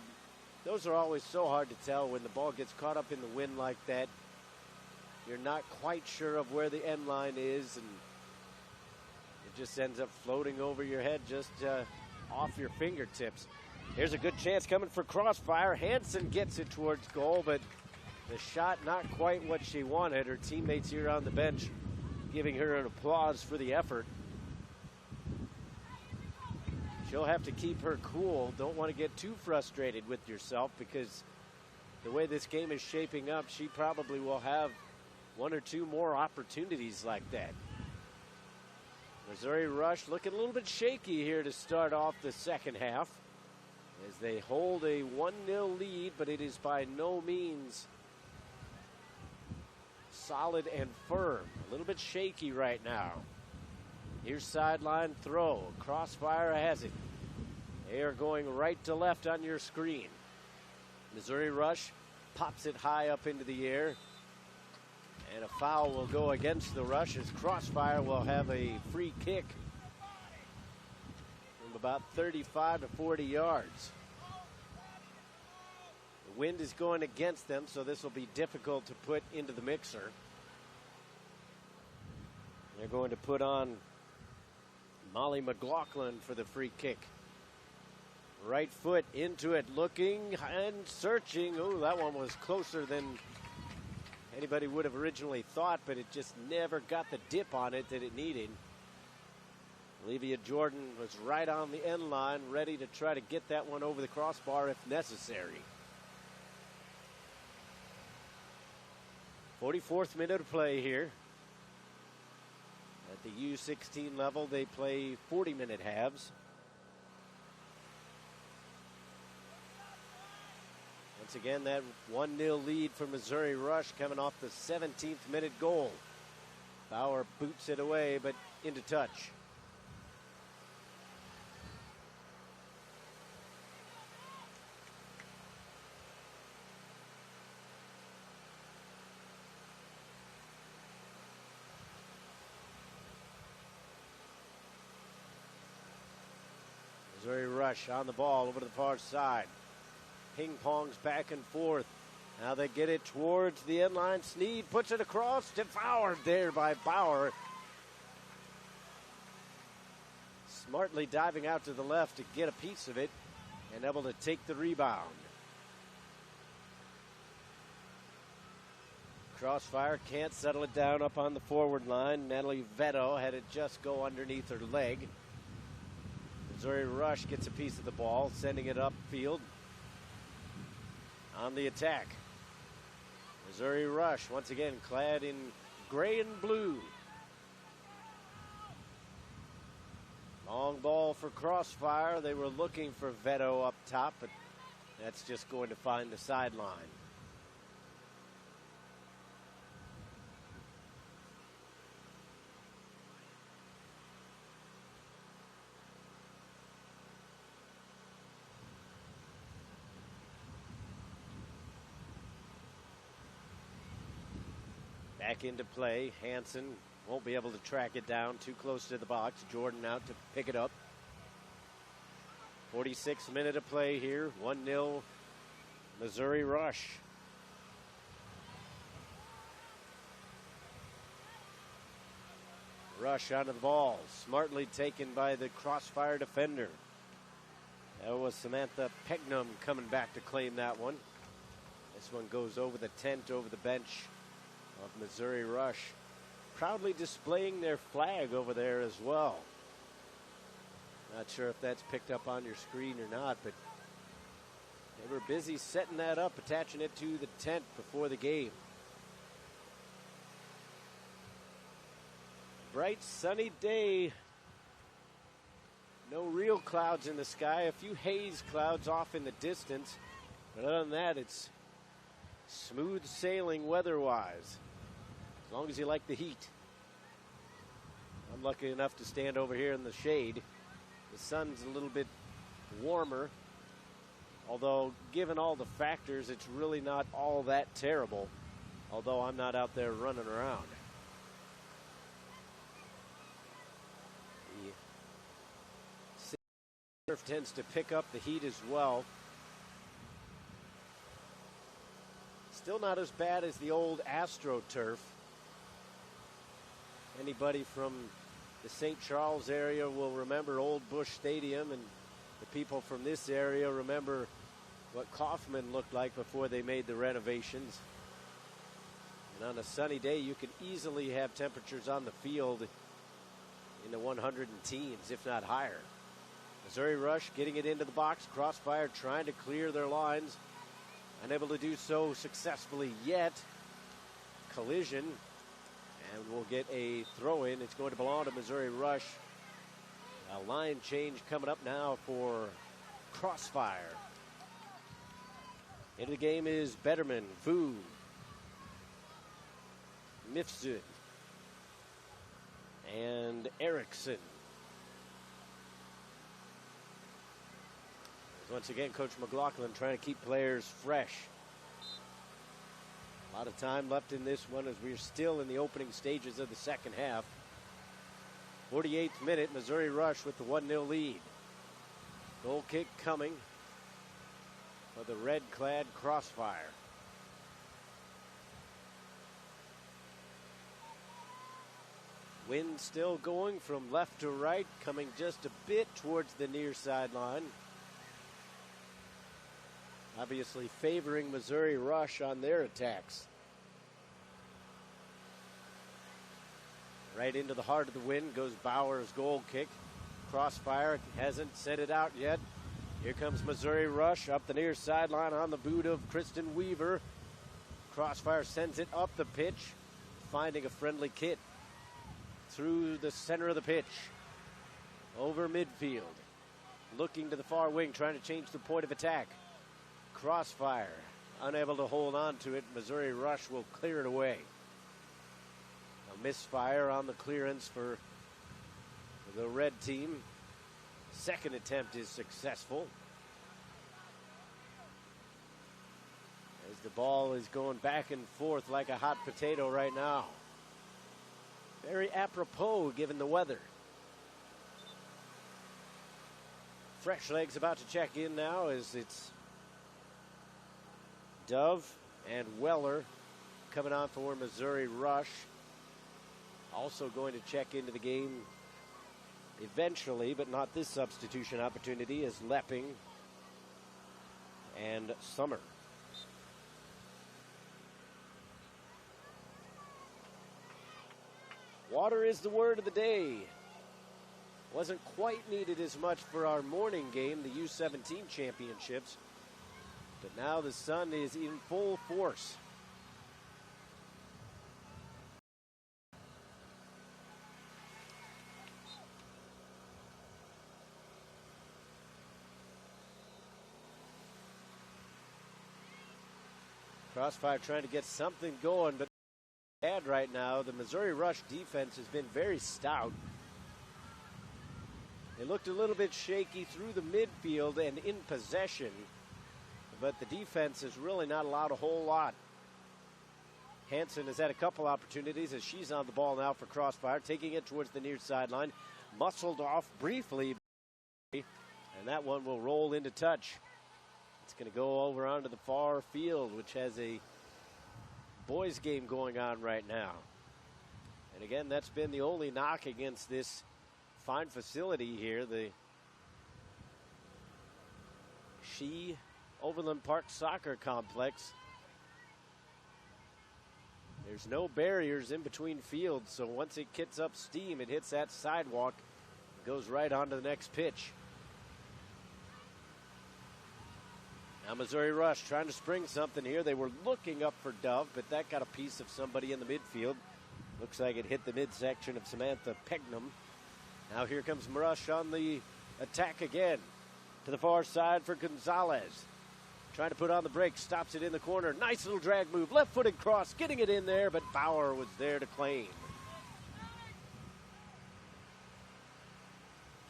those are always so hard to tell when the ball gets caught up in the wind like that. You're not quite sure of where the end line is, and it just ends up floating over your head just off your fingertips. Here's a good chance coming for Crossfire. Hansen gets it towards goal, but the shot not quite what she wanted. Her teammates here on the bench giving her an applause for the effort. She'll have to keep her cool. Don't want to get too frustrated with yourself, because the way this game is shaping up, she probably will have one or two more opportunities like that. Missouri Rush looking a little bit shaky here to start off the second half as they hold a 1-0 lead, but it is by no means solid and firm. A little bit shaky right now. Here's sideline throw. Crossfire has it. They are going right to left on your screen. Missouri Rush pops it high up into the air. And a foul will go against the Rush as Crossfire will have a free kick from about 35 to 40 yards. The wind is going against them, so this will be difficult to put into the mixer. They're going to put on Molly McLaughlin for the free kick. Right foot into it, looking and searching. Oh, that one was closer than anybody would have originally thought, but it just never got the dip on it that it needed. Olivia Jordan was right on the end line, ready to try to get that one over the crossbar if necessary. 44th minute of play here. At the U16 level, they play 40-minute halves. Once again, that 1-0 lead for Missouri Rush coming off the 17th minute goal. Bauer boots it away, but into touch. Missouri Rush on the ball over to the far side. Ping-pongs back and forth. Now they get it towards the end line. Sneed puts it across. Devoured there by Bauer. Smartly diving out to the left to get a piece of it and able to take the rebound. Crossfire can't settle it down up on the forward line. Natalie Vetto had it just go underneath her leg. Missouri Rush gets a piece of the ball, sending it upfield. On the attack, Missouri Rush, once again clad in gray and blue. Long ball for Crossfire. They were looking for Vetto up top, but that's just going to find the sideline. Back into play. Hansen won't be able to track it down, too close to the box. Jordan out to pick it up. 46th minute of play here. 1-0 Missouri Rush. Rush onto the ball. Smartly taken by the Crossfire defender. That was Samantha Pegnum coming back to claim that one. This one goes over the tent, over the bench of Missouri Rush, proudly displaying their flag over there as well. Not sure if that's picked up on your screen or not, but they were busy setting that up, attaching it to the tent before the game. Bright sunny day. No real clouds in the sky, a few haze clouds off in the distance, but other than that, it's smooth sailing weather-wise. As long as you like the heat. I'm lucky enough to stand over here in the shade. The sun's a little bit warmer, although given all the factors, it's really not all that terrible, although I'm not out there running around. The surf tends to pick up the heat as well. Still not as bad as the old AstroTurf. Anybody from the St. Charles area will remember Old Bush Stadium, and the people from this area remember what Kaufman looked like before they made the renovations. And on a sunny day, you could easily have temperatures on the field in the 100 teens, if not higher. Missouri Rush getting it into the box. Crossfire trying to clear their lines. Unable to do so successfully yet. Collision. And we'll get a throw-in. It's going to belong to Missouri Rush. A line change coming up now for Crossfire. Into the game is Betterman, Vu, Mifsud, and Erickson. Once again, Coach McLaughlin trying to keep players fresh. A lot of time left in this one as we're still in the opening stages of the second half. 48th minute, Missouri Rush with the 1-0 lead. Goal kick coming for the red-clad Crossfire. Wind still going from left to right, coming just a bit towards the near sideline. Obviously favoring Missouri Rush on their attacks. Right into the heart of the wind goes Bauer's goal kick. Crossfire hasn't set it out yet. Here comes Missouri Rush up the near sideline on the boot of Kristen Weaver. Crossfire sends it up the pitch, finding a friendly Kit through the center of the pitch. Over midfield. Looking to the far wing, trying to change the point of attack. Crossfire unable to hold on to it. Missouri Rush will clear it away. A misfire on the clearance for the red team. Second attempt is successful. As the ball is going back and forth like a hot potato right now. Very apropos given the weather. Fresh legs about to check in now as it's Dove and Weller coming on for Missouri Rush. Also going to check into the game eventually, but not this substitution opportunity, is Lepping and Summer. Water is the word of the day. Wasn't quite needed as much for our morning game, the U17 championships. But now the sun is in full force. Crossfire trying to get something going, but bad right now. The Missouri Rush defense has been very stout. They looked a little bit shaky through the midfield and in possession, but the defense has really not allowed a whole lot. Hansen has had a couple opportunities as she's on the ball now for Crossfire, taking it towards the near sideline. Muscled off briefly, and that one will roll into touch. It's going to go over onto the far field, which has a boys game going on right now. And again, that's been the only knock against this fine facility here, the Overland Park Soccer Complex. There's no barriers in between fields, so once it gets up steam, it hits that sidewalk, goes right onto the next pitch. Now Missouri Rush trying to spring something here. They were looking up for Dove, but that got a piece of somebody in the midfield. Looks like it hit the midsection of Samantha Pegnam. Now here comes Rush on the attack again. To the far side for Gonzalez. Trying to put on the brakes, stops it in the corner. Nice little drag move, left-footed cross, getting it in there, but Bauer was there to claim.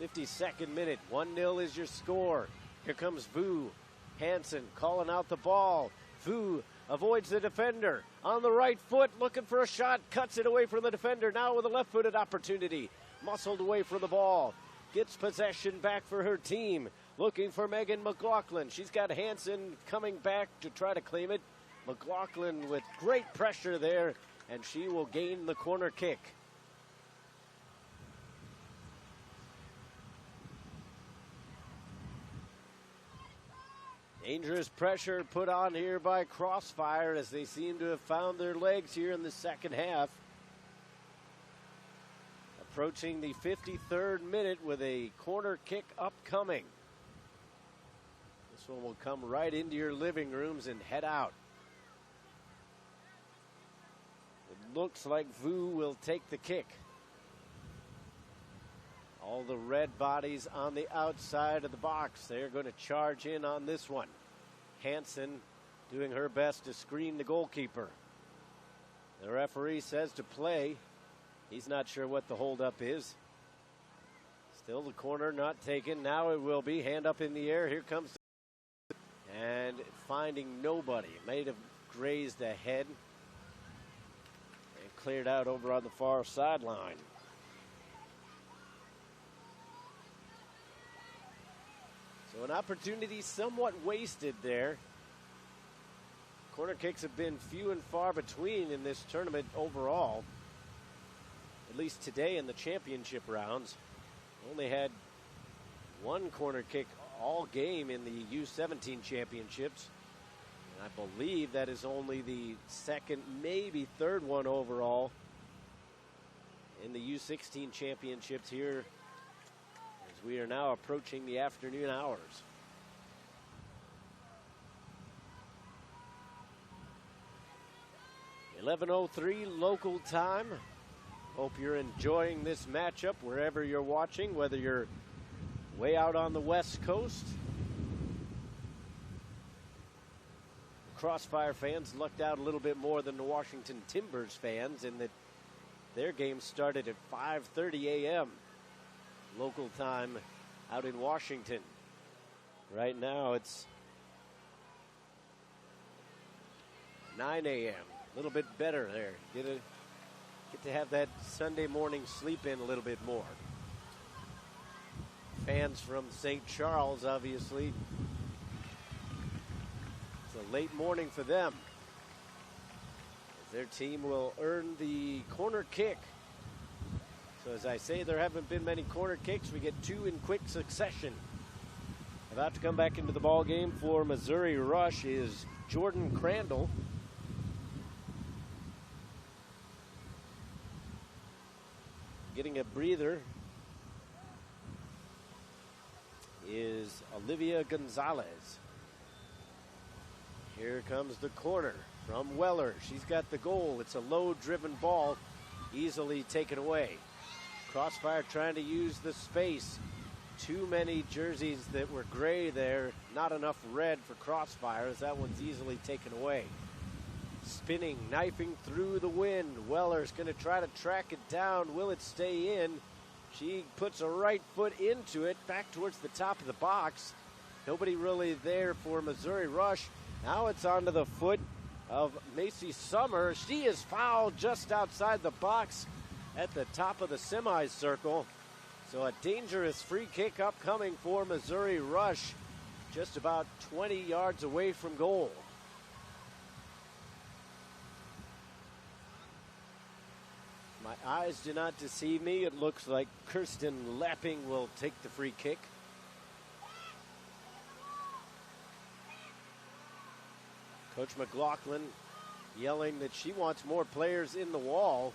52nd minute, 1-0 is your score. Here comes Vu. Hansen calling out the ball. Vu avoids the defender. On the right foot, looking for a shot, cuts it away from the defender. Now with a left-footed opportunity. Muscled away from the ball. Gets possession back for her team. Looking for Megan McLaughlin. She's got Hansen coming back to try to claim it. McLaughlin with great pressure there, and she will gain the corner kick. Dangerous pressure put on here by Crossfire as they seem to have found their legs here in the second half. Approaching the 53rd minute with a corner kick upcoming. This one will come right into your living rooms and head out. It looks like Vu will take the kick. All the red bodies on the outside of the box. They're going to charge in on this one. Hansen doing her best to screen the goalkeeper. The referee says to play. He's not sure what the holdup is. Still the corner not taken. Now it will be. Hand up in the air. Here comes. And finding nobody. May have grazed a head. And cleared out over on the far sideline. So an opportunity somewhat wasted there. Corner kicks have been few and far between in this tournament overall. At least today in the championship rounds. Only had one corner kick all game in the U17 championships. And I believe that is only the second, maybe third one overall in the U16 championships here. We are now approaching the afternoon hours. 11:03 local time. Hope you're enjoying this matchup wherever you're watching, whether you're way out on the West Coast. Crossfire fans lucked out a little bit more than the Washington Timbers fans in that their game started at 5:30 a.m. local time out in Washington. Right now it's 9 a.m. A little bit better there. Get to have that Sunday morning sleep in a little bit more. Fans from St. Charles, obviously. It's a late morning for them. Their team will earn the corner kick. So as I say, there haven't been many corner kicks. We get two in quick succession. About to come back into the ball game for Missouri Rush is Jordan Crandall. Getting a breather is Olivia Gonzalez. Here comes the corner from Weller. She's got the goal. It's a low-driven ball, easily taken away. Crossfire trying to use the space. Too many jerseys that were gray there. Not enough red for Crossfire, as that one's easily taken away. Spinning, knifing through the wind. Weller's going to try to track it down. Will it stay in? She puts a right foot into it, back towards the top of the box. Nobody really there for Missouri Rush. Now it's onto the foot of Macy Summer. She is fouled just outside the box at the top of the semicircle. So a dangerous free kick upcoming for Missouri Rush, just about 20 yards away from goal. My eyes do not deceive me. It looks like Kirsten Lapping will take the free kick. Coach McLaughlin yelling that she wants more players in the wall.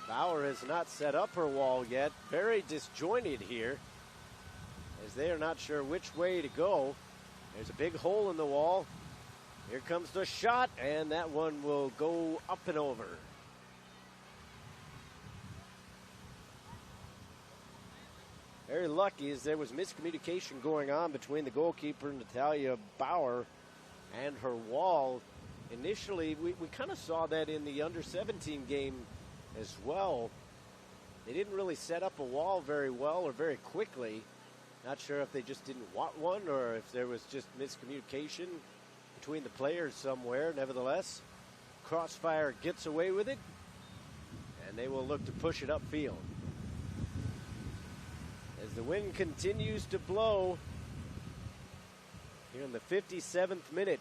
Bauer has not set up her wall yet. Very disjointed here, as they are not sure which way to go. There's a big hole in the wall. Here comes the shot, and that one will go up and over. Very lucky, as there was miscommunication going on between the goalkeeper, Natalia Bauer, and her wall. Initially, we kind of saw that in the under-17 game as well. They didn't really set up a wall very well or very quickly. Not sure if they just didn't want one or if there was just miscommunication between the players somewhere. Nevertheless, Crossfire gets away with it, and they will look to push it upfield. As the wind continues to blow here in the 57th minute.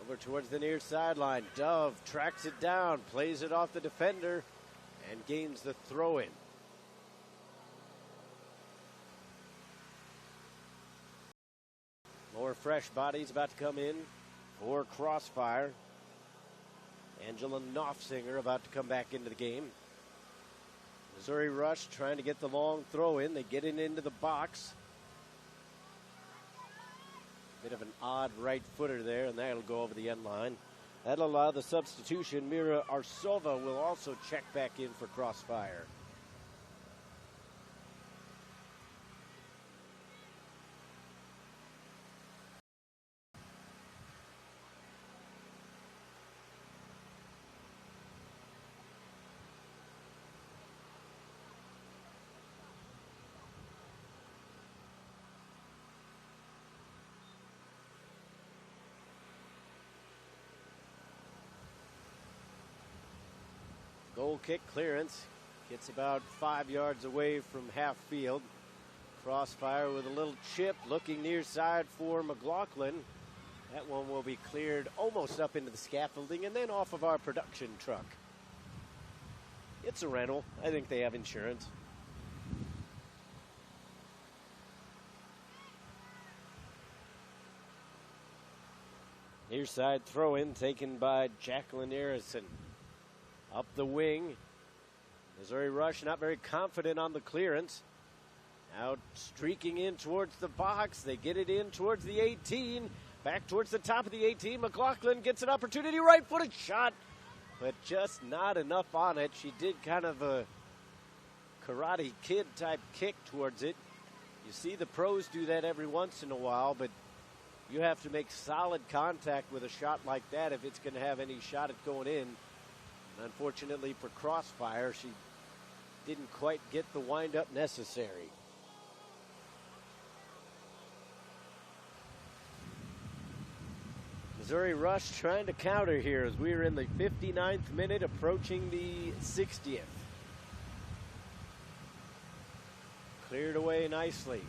Over towards the near sideline. Dove tracks it down, plays it off the defender, and gains the throw-in. More fresh bodies about to come in for Crossfire. Angela Knopfsinger about to come back into the game. Missouri Rush trying to get the long throw in. They get it into the box. Bit of an odd right footer there, and that'll go over the end line. That'll allow the substitution. Mira Arsova will also check back in for Crossfire. Goal kick clearance. Gets about 5 yards away from half field. Crossfire with a little chip, looking near side for McLaughlin. That one will be cleared almost up into the scaffolding and then off of our production truck. It's a rental. I think they have insurance. Near side throw in taken by Jacqueline Harrison. Up the wing. Missouri Rush not very confident on the clearance. Now streaking in towards the box. They get it in towards the 18. Back towards the top of the 18. McLaughlin gets an opportunity. Right-footed shot. But just not enough on it. She did kind of a Karate Kid type kick towards it. You see the pros do that every once in a while, but you have to make solid contact with a shot like that if it's going to have any shot at going in. Unfortunately for Crossfire, she didn't quite get the wind-up necessary. Missouri Rush trying to counter here as we are in the 59th minute, approaching the 60th. Cleared away nicely.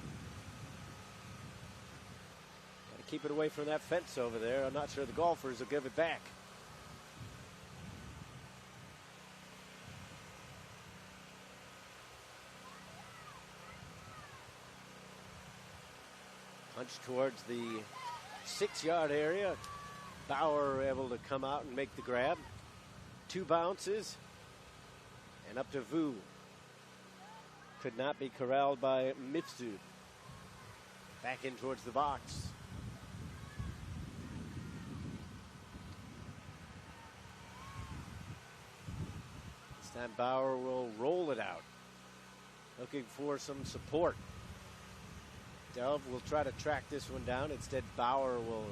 Got to keep it away from that fence over there. I'm not sure the golfers will give it back. Punch towards the 6-yard area. Bauer able to come out and make the grab. 2 bounces. And up to Vu. Could not be corralled by Mifsu. Back in towards the box. This time Bauer will roll it out. Looking for some support. Dove will try to track this one down. Instead, Bauer will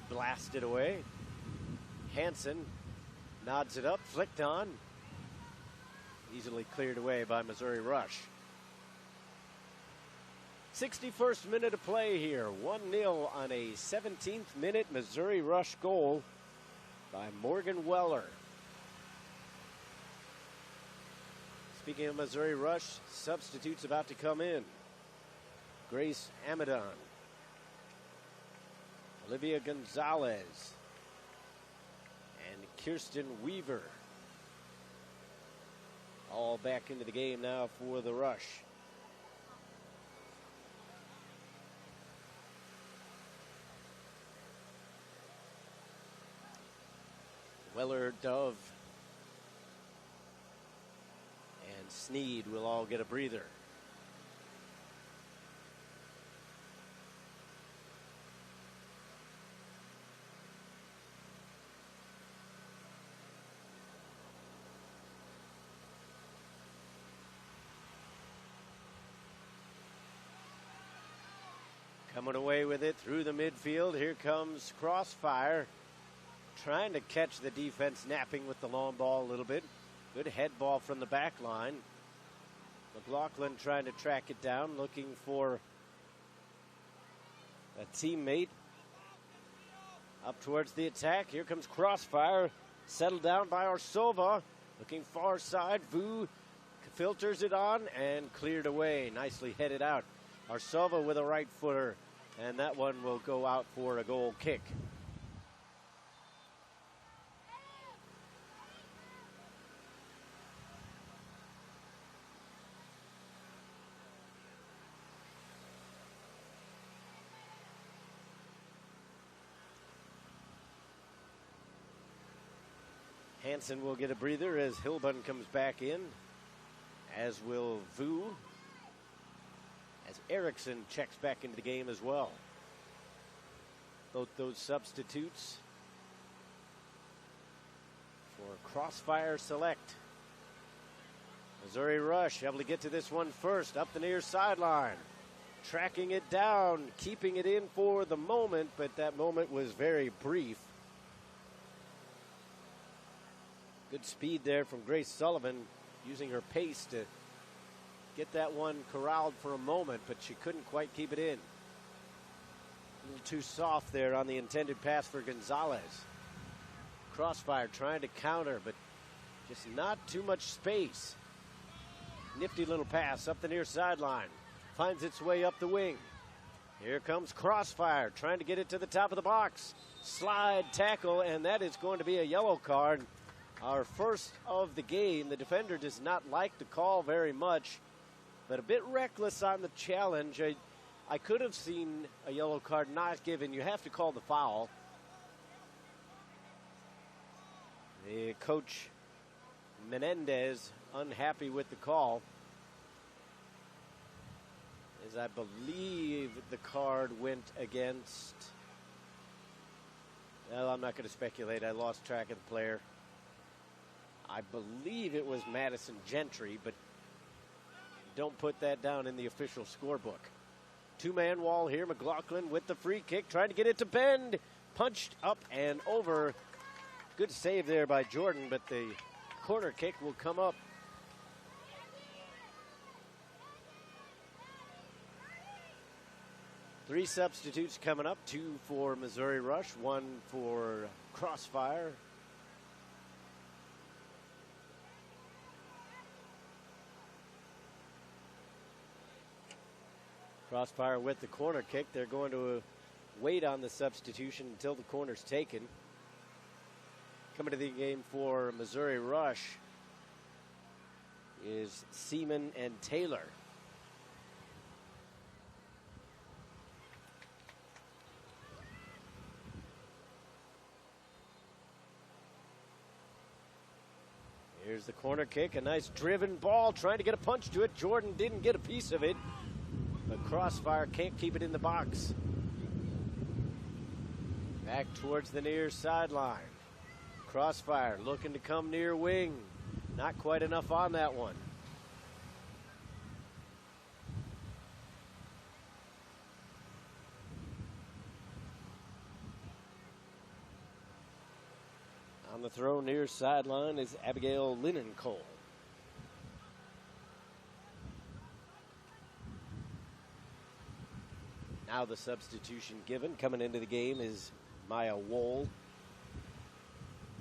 blast it away. Hansen nods it up, flicked on. Easily cleared away by Missouri Rush. 61st minute of play here. 1-0 on a 17th minute Missouri Rush goal by Morgan Weller. Speaking of Missouri Rush, substitutes about to come in. Grace Amadon, Olivia Gonzalez, and Kirsten Weaver. All back into the game now for the Rush. Weller, Dove, and Sneed will all get a breather. Coming away with it through the midfield. Here comes Crossfire. Trying to catch the defense napping with the long ball a little bit. Good head ball from the back line. McLaughlin trying to track it down, looking for a teammate. Up towards the attack. Here comes Crossfire. Settled down by Orsova. Looking far side. Vu filters it on and cleared away. Nicely headed out. Orsova with a right footer. And that one will go out for a goal kick. Hansen will get a breather as Hilbun comes back in, as will Vu, as Erickson checks back into the game as well. Both those substitutes for Crossfire select. Missouri Rush able to get to this one first, up the near sideline. Tracking it down, keeping it in for the moment, but that moment was very brief. Good speed there from Grace Sullivan, using her pace to get that one corralled for a moment, but she couldn't quite keep it in. A little too soft there on the intended pass for Gonzalez. Crossfire trying to counter, but just not too much space. Nifty little pass up the near sideline. Finds its way up the wing. Here comes Crossfire trying to get it to the top of the box. Slide tackle, and that is going to be a yellow card. Our first of the game. The defender does not like the call very much, but a bit reckless on the challenge. I could have seen a yellow card not given. You have to call the foul. The coach, Menendez, unhappy with the call, as I believe the card went against, well, I'm not going to speculate. I lost track of the player. I believe it was Madison Gentry, but don't put that down in the official scorebook. Two-man wall here. McLaughlin with the free kick, trying to get it to Bend. Punched up and over. Good save there by Jordan, but the corner kick will come up. Three substitutes coming up. Two for Missouri Rush, one for Crossfire. Crossfire with the corner kick. They're going to wait on the substitution until the corner's taken. Coming to the game for Missouri Rush is Seaman and Taylor. Here's the corner kick, a nice driven ball, trying to get a punch to it. Jordan didn't get a piece of it, but Crossfire can't keep it in the box. Back towards the near sideline. Crossfire looking to come near wing. Not quite enough on that one. On the throw near sideline is Abigail Linnencole. Now the substitution given coming into the game is Maya Wohl.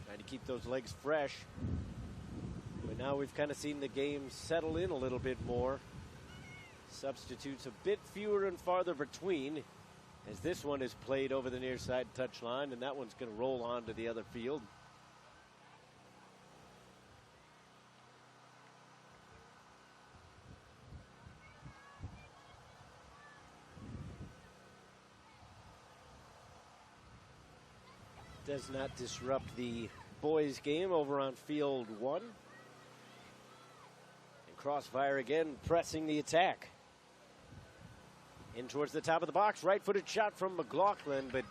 Trying to keep those legs fresh. But now we've kind of seen the game settle in a little bit more. Substitutes a bit fewer and farther between, as this one is played over the near side touchline, and that one's going to roll on to the other field. Does not disrupt the boys' game over on field 1. And Crossfire again pressing the attack. In towards the top of the box, right-footed shot from McLaughlin, but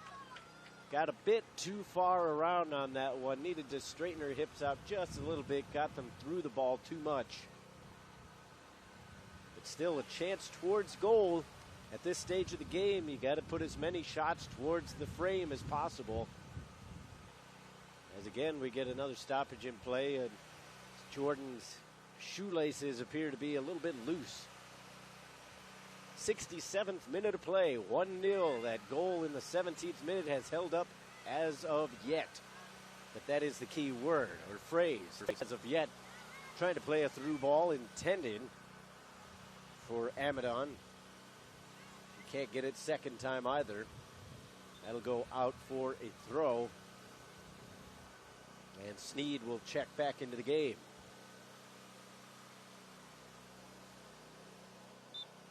got a bit too far around on that one. Needed to straighten her hips out just a little bit, got them through the ball too much. But still a chance towards goal. At this stage of the game, you got to put as many shots towards the frame as possible. As again, we get another stoppage in play, and Jordan's shoelaces appear to be a little bit loose. 67th minute of play, 1-0. That goal in the 17th minute has held up as of yet. But that is the key word or phrase, as of yet. Trying to play a through ball intended for Amadon. Can't get it second time either. That'll go out for a throw. And Sneed will check back into the game.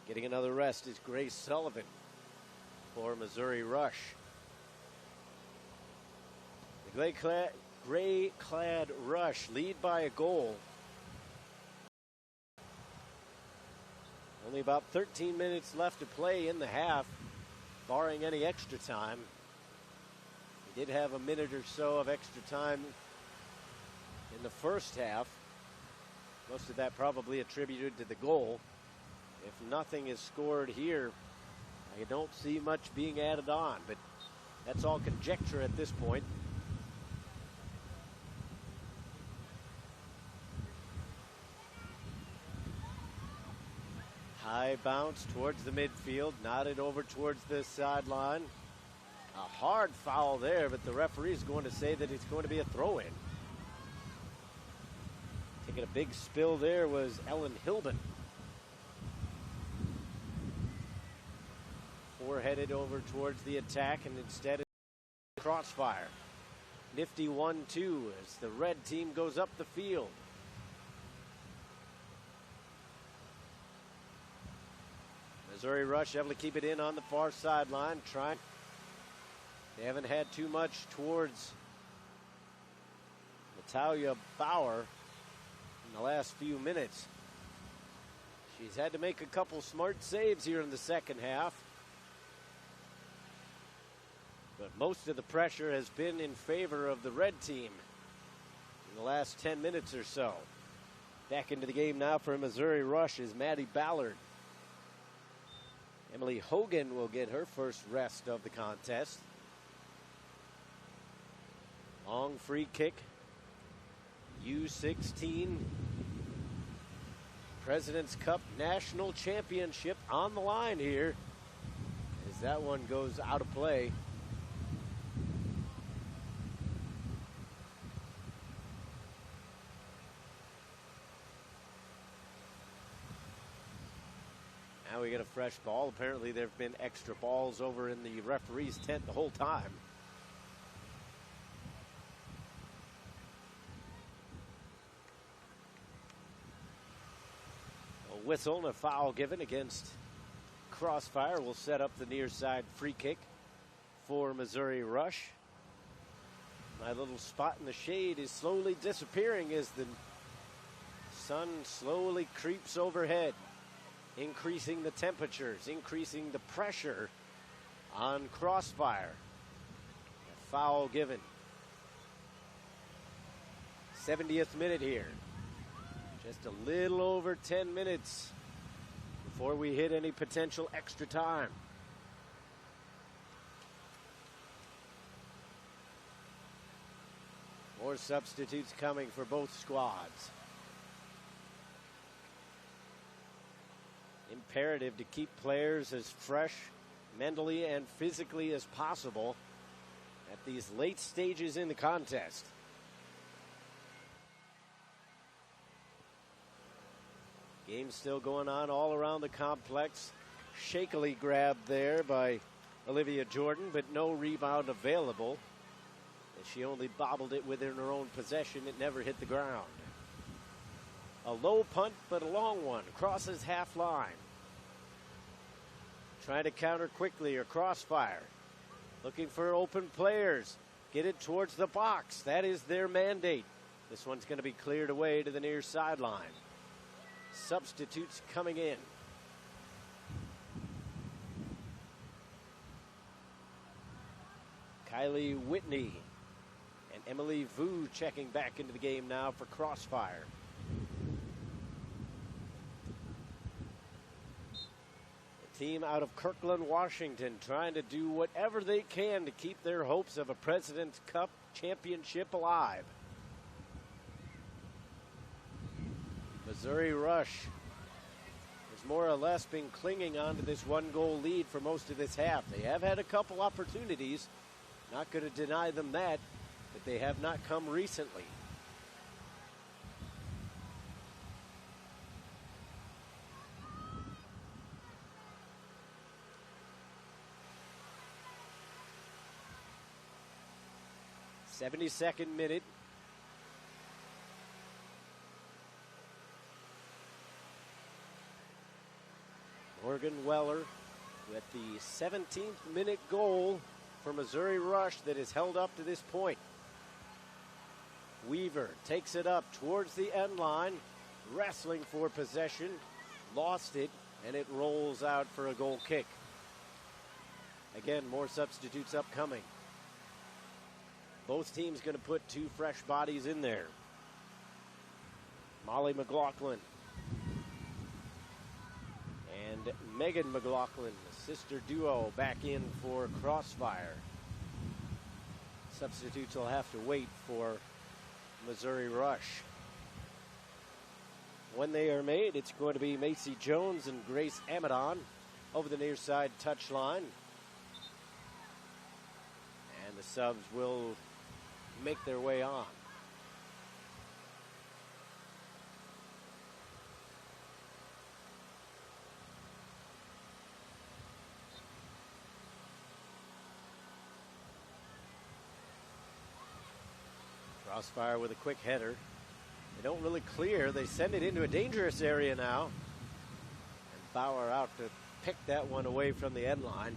Getting another rest is Grace Sullivan for Missouri Rush. The gray-clad Rush lead by a goal. Only about 13 minutes left to play in the half, barring any extra time. We did have a minute or so of extra time in the first half. Most of that probably attributed to the goal. If nothing is scored here, I don't see much being added on, but that's all conjecture at this point. High bounce towards the midfield, nodded over towards the sideline. A hard foul there, but the referee is going to say that it's going to be a throw-in. Taking a big spill there was Ellen Hilbin. Headed over towards the attack, and instead it's Crossfire. Nifty 1-2 as the red team goes up the field. Missouri Rush able to keep it in on the far sideline. They haven't had too much towards Natalia Bauer in the last few minutes. She's had to make a couple smart saves here in the second half. But most of the pressure has been in favor of the red team in the last 10 minutes or so. Back into the game now for Missouri Rush is Maddie Ballard. Emily Hogan will get her first rest of the contest. Long free kick. U16 President's Cup National Championship on the line here as that one goes out of play. Now we get a fresh ball. Apparently there have been extra balls over in the referee's tent the whole time. A whistle and a foul given against Crossfire will set up the near side free kick for Missouri Rush. My little spot in the shade is slowly disappearing as the sun slowly creeps overhead, increasing the temperatures, increasing the pressure on Crossfire. A foul given. 70th minute here. Just a little over 10 minutes before we hit any potential extra time. More substitutes coming for both squads. Imperative to keep players as fresh mentally and physically as possible at these late stages in the contest. Game still going on all around the complex. Shakily grabbed there by Olivia Jordan, but no rebound available. And she only bobbled it within her own possession. It never hit the ground. A low punt, but a long one. Crosses half line. Trying to counter quickly or Crossfire. Looking for open players. Get it towards the box. That is their mandate. This one's going to be cleared away to the near sideline. Substitutes coming in. Kylie Whitney and Emily Vu checking back into the game now for Crossfire. The team out of Kirkland, Washington, trying to do whatever they can to keep their hopes of a President's Cup championship alive. Missouri Rush has more or less been clinging on to this one-goal lead for most of this half. They have had a couple opportunities. Not going to deny them that, but they have not come recently. '72nd minute. Morgan Weller with the 17th minute goal for Missouri Rush that is held up to this point. Weaver takes it up towards the end line, wrestling for possession, lost it, and it rolls out for a goal kick. Again, more substitutes upcoming. Both teams going to put two fresh bodies in there. Molly McLaughlin and Megan McLaughlin, the sister duo, back in for Crossfire. Substitutes will have to wait for Missouri Rush. When they are made, it's going to be Macy Jones and Grace Amadon over the near side touchline. And the subs will make their way on. Crossfire with a quick header. They don't really clear. They send it into a dangerous area now. And Bauer out to pick that one away from the end line.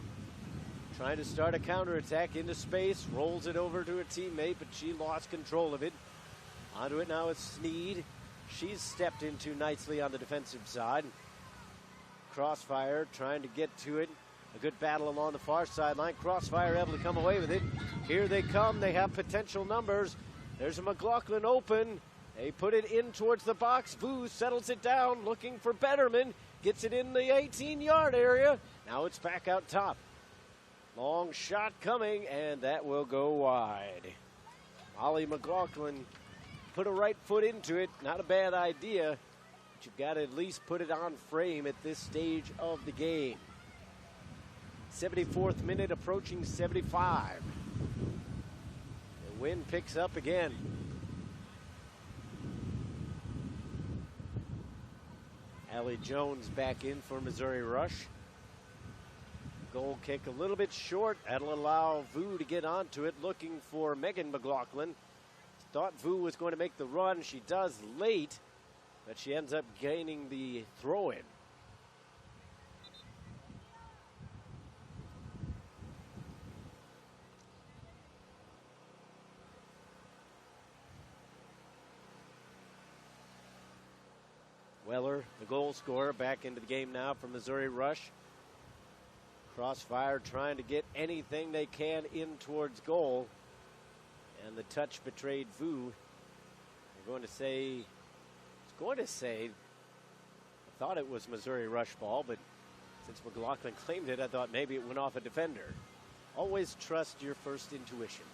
Trying to start a counterattack into space. Rolls it over to a teammate, but she lost control of it. Onto it now is Sneed. She's stepped into nicely on the defensive side. Crossfire trying to get to it. A good battle along the far sideline. Crossfire able to come away with it. Here they come. They have potential numbers. There's a McLaughlin open. They put it in towards the box. Vu settles it down, looking for Betterman. Gets it in the 18-yard area. Now it's back out top. Long shot coming, and that will go wide. Molly McLaughlin put a right foot into it. Not a bad idea, but you've got to at least put it on frame at this stage of the game. 74th minute, approaching 75. The wind picks up again. Allie Jones back in for Missouri Rush. Goal kick a little bit short. That'll allow Vu to get onto it, looking for Megan McLaughlin. Thought Vu was going to make the run. She does late, but she ends up gaining the throw-in. the goal scorer, back into the game now for Missouri Rush. Crossfire trying to get anything they can in towards goal. And the touch betrayed Vu. They're going to say, I thought it was Missouri Rush ball, but since McLaughlin claimed it, I thought maybe it went off a defender. Always trust your first intuition.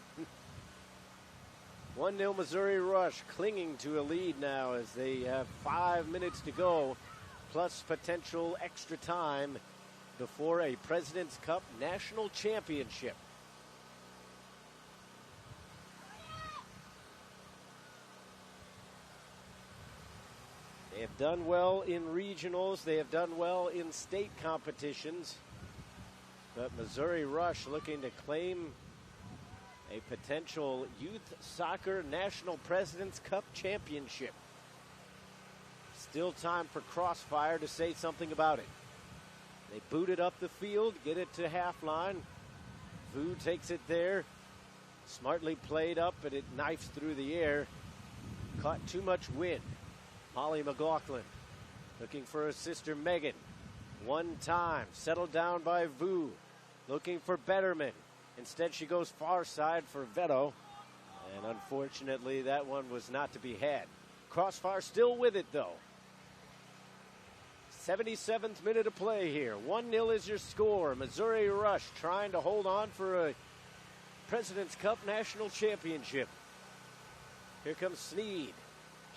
1-0 Missouri Rush, clinging to a lead now as they have 5 minutes to go, plus potential extra time before a President's Cup National Championship. They have done well in regionals. They have done well in state competitions. But Missouri Rush looking to claim a potential Youth Soccer National President's Cup Championship. Still time for Crossfire to say something about it. They boot it up the field, get it to half line. Vu takes it there. Smartly played up, but it knifes through the air. Caught too much wind. Molly McLaughlin looking for her sister Megan. One time, settled down by Vu. Looking for Betterman. Instead, she goes far side for Veto. And unfortunately, that one was not to be had. Crossfire still with it, though. 77th minute of play here. 1-0 is your score. Missouri Rush trying to hold on for a President's Cup National Championship. Here comes Sneed,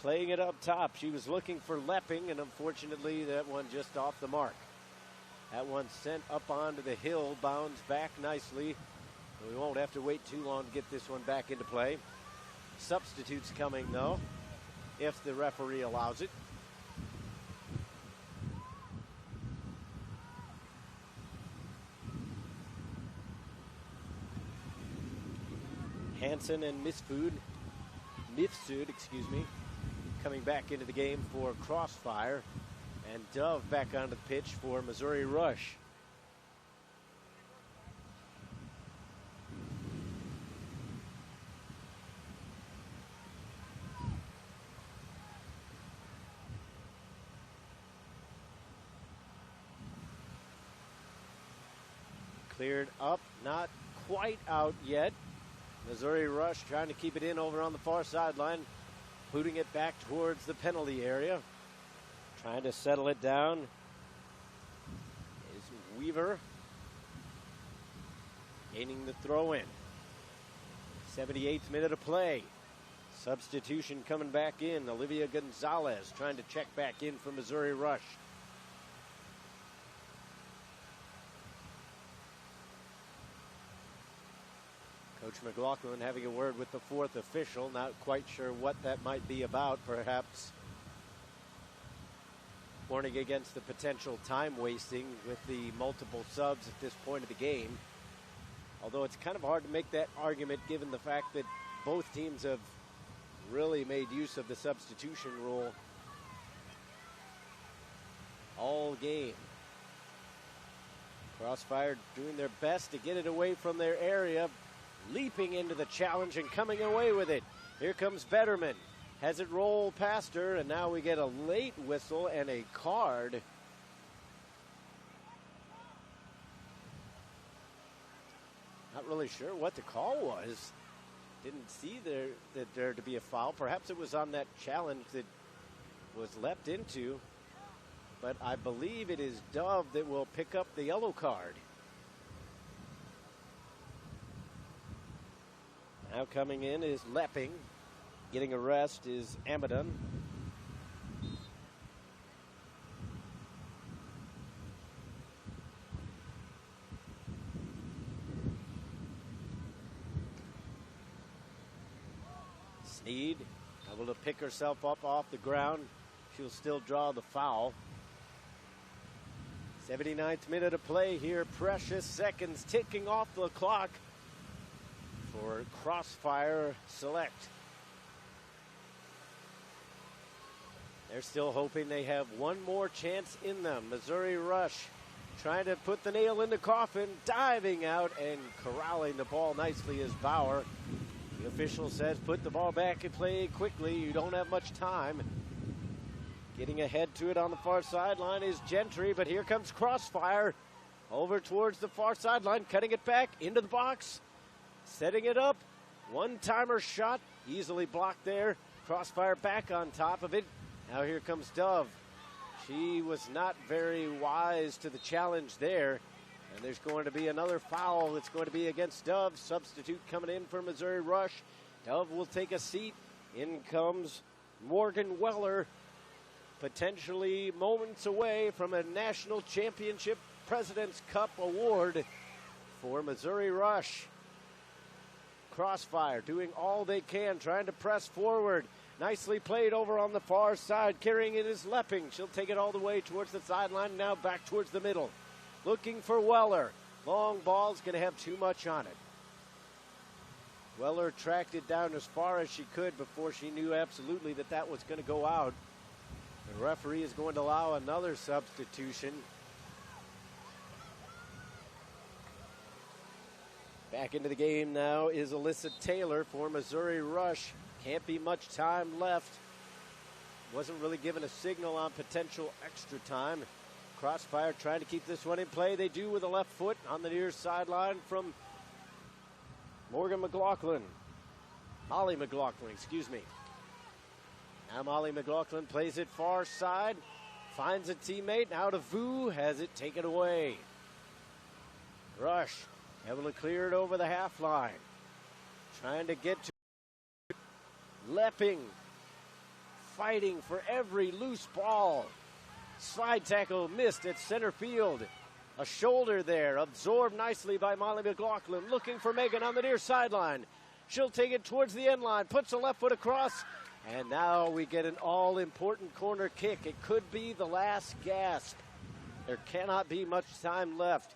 playing it up top. She was looking for Lepping, and unfortunately that one just off the mark. That one sent up onto the hill, bounds back nicely. We won't have to wait too long to get this one back into play. Substitutes coming, though, if the referee allows it. Hansen and Mifsud, coming back into the game for Crossfire, and Dove back onto the pitch for Missouri Rush. Cleared up, not quite out yet. Missouri Rush trying to keep it in over on the far sideline, booting it back towards the penalty area. Trying to settle it down is Weaver. Gaining the throw in. 78th minute of play. Substitution coming back in. Olivia Gonzalez trying to check back in for Missouri Rush. Coach McLaughlin having a word with the fourth official. Not quite sure what that might be about. Perhaps warning against the potential time wasting with the multiple subs at this point of the game. Although it's kind of hard to make that argument given the fact that both teams have really made use of the substitution rule all game. Crossfire doing their best to get it away from their area. Leaping into the challenge and coming away with it. Here comes Betterman. Has it roll past her, and now we get a late whistle and a card. Not really sure what the call was. Didn't see there to be a foul. Perhaps it was on that challenge that was leapt into. But I believe it is Dove that will pick up the yellow card. Now coming in is Lepping. Getting a rest is Amadon. Sneed able to pick herself up off the ground. She'll still draw the foul. 79th minute of play here. Precious seconds ticking off the clock for Crossfire Select. They're still hoping they have one more chance in them. Missouri Rush trying to put the nail in the coffin, diving out and corralling the ball nicely is Bauer. The official says put the ball back and play quickly. You don't have much time. Getting ahead to it on the far sideline is Gentry, but here comes Crossfire over towards the far sideline, cutting it back into the box, setting it up. One-timer shot, easily blocked there. Crossfire back on top of it. Now here comes Dove. She was not very wise to the challenge there. And there's going to be another foul that's going to be against Dove. Substitute coming in for Missouri Rush. Dove will take a seat. In comes Morgan Weller, potentially moments away from a national championship President's Cup award for Missouri Rush. Crossfire doing all they can, trying to press forward. Nicely played over on the far side. Carrying it is Lepping. She'll take it all the way towards the sideline, now back towards the middle. Looking for Weller. Long ball's going to have too much on it. Weller tracked it down as far as she could before she knew absolutely that that was going to go out. The referee is going to allow another substitution. Back into the game now is Alyssa Taylor for Missouri Rush. Can't be much time left. Wasn't really given a signal on potential extra time. Crossfire trying to keep this one in play. They do with a left foot on the near sideline from Morgan McLaughlin. Molly McLaughlin, excuse me. Now Molly McLaughlin plays it far side. Finds a teammate. Now to Vu. Has it taken away. Rush able to clear it over the half line. Trying to get to Lepping. Fighting for every loose ball. Slide tackle missed at center field. A shoulder there, absorbed nicely by Molly McLaughlin. Looking for Megan on the near sideline. She'll take it towards the end line, puts a left foot across, and now we get an all-important corner kick. It could be the last gasp. There cannot be much time left.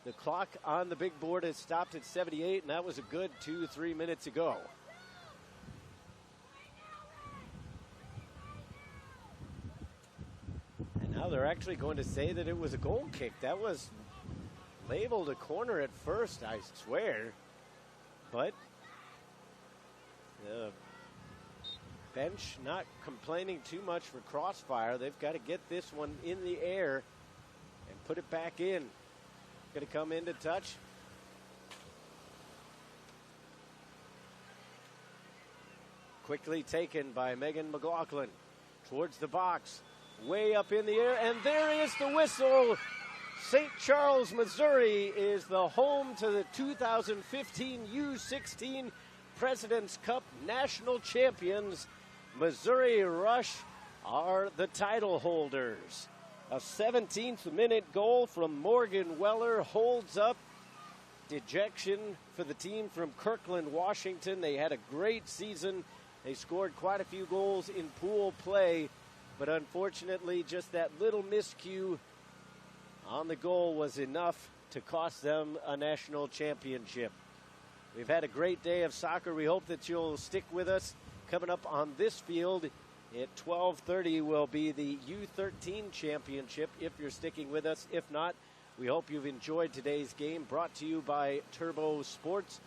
The clock on the big board has stopped at 78, and that was a good 2-3 minutes ago. Now they're actually going to say that it was a goal kick. That was labeled a corner at first, I swear. But the bench not complaining too much for Crossfire. They've got to get this one in the air and put it back in. Going to come into touch. Quickly taken by Megan McLaughlin towards the box. Way up in the air, and there is the whistle. St. Charles, Missouri is the home to the 2015 U16 President's Cup national champions. Missouri Rush are the title holders. A 17th minute goal from Morgan Weller holds up dejection for the team from Kirkland, Washington. They had a great season. They scored quite a few goals in pool play. But unfortunately, just that little miscue on the goal was enough to cost them a national championship. We've had a great day of soccer. We hope that you'll stick with us. Coming up on this field at 12:30 will be the U13 championship if you're sticking with us. If not, we hope you've enjoyed today's game, brought to you by Turbo Sports.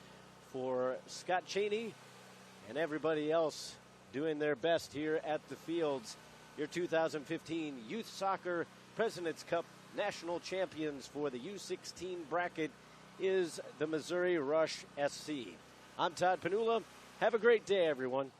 For Scott Cheney and everybody else doing their best here at the fields, your 2015 Youth Soccer President's Cup national champions for the U16 bracket is the Missouri Rush SC. I'm Todd Panula. Have a great day, everyone.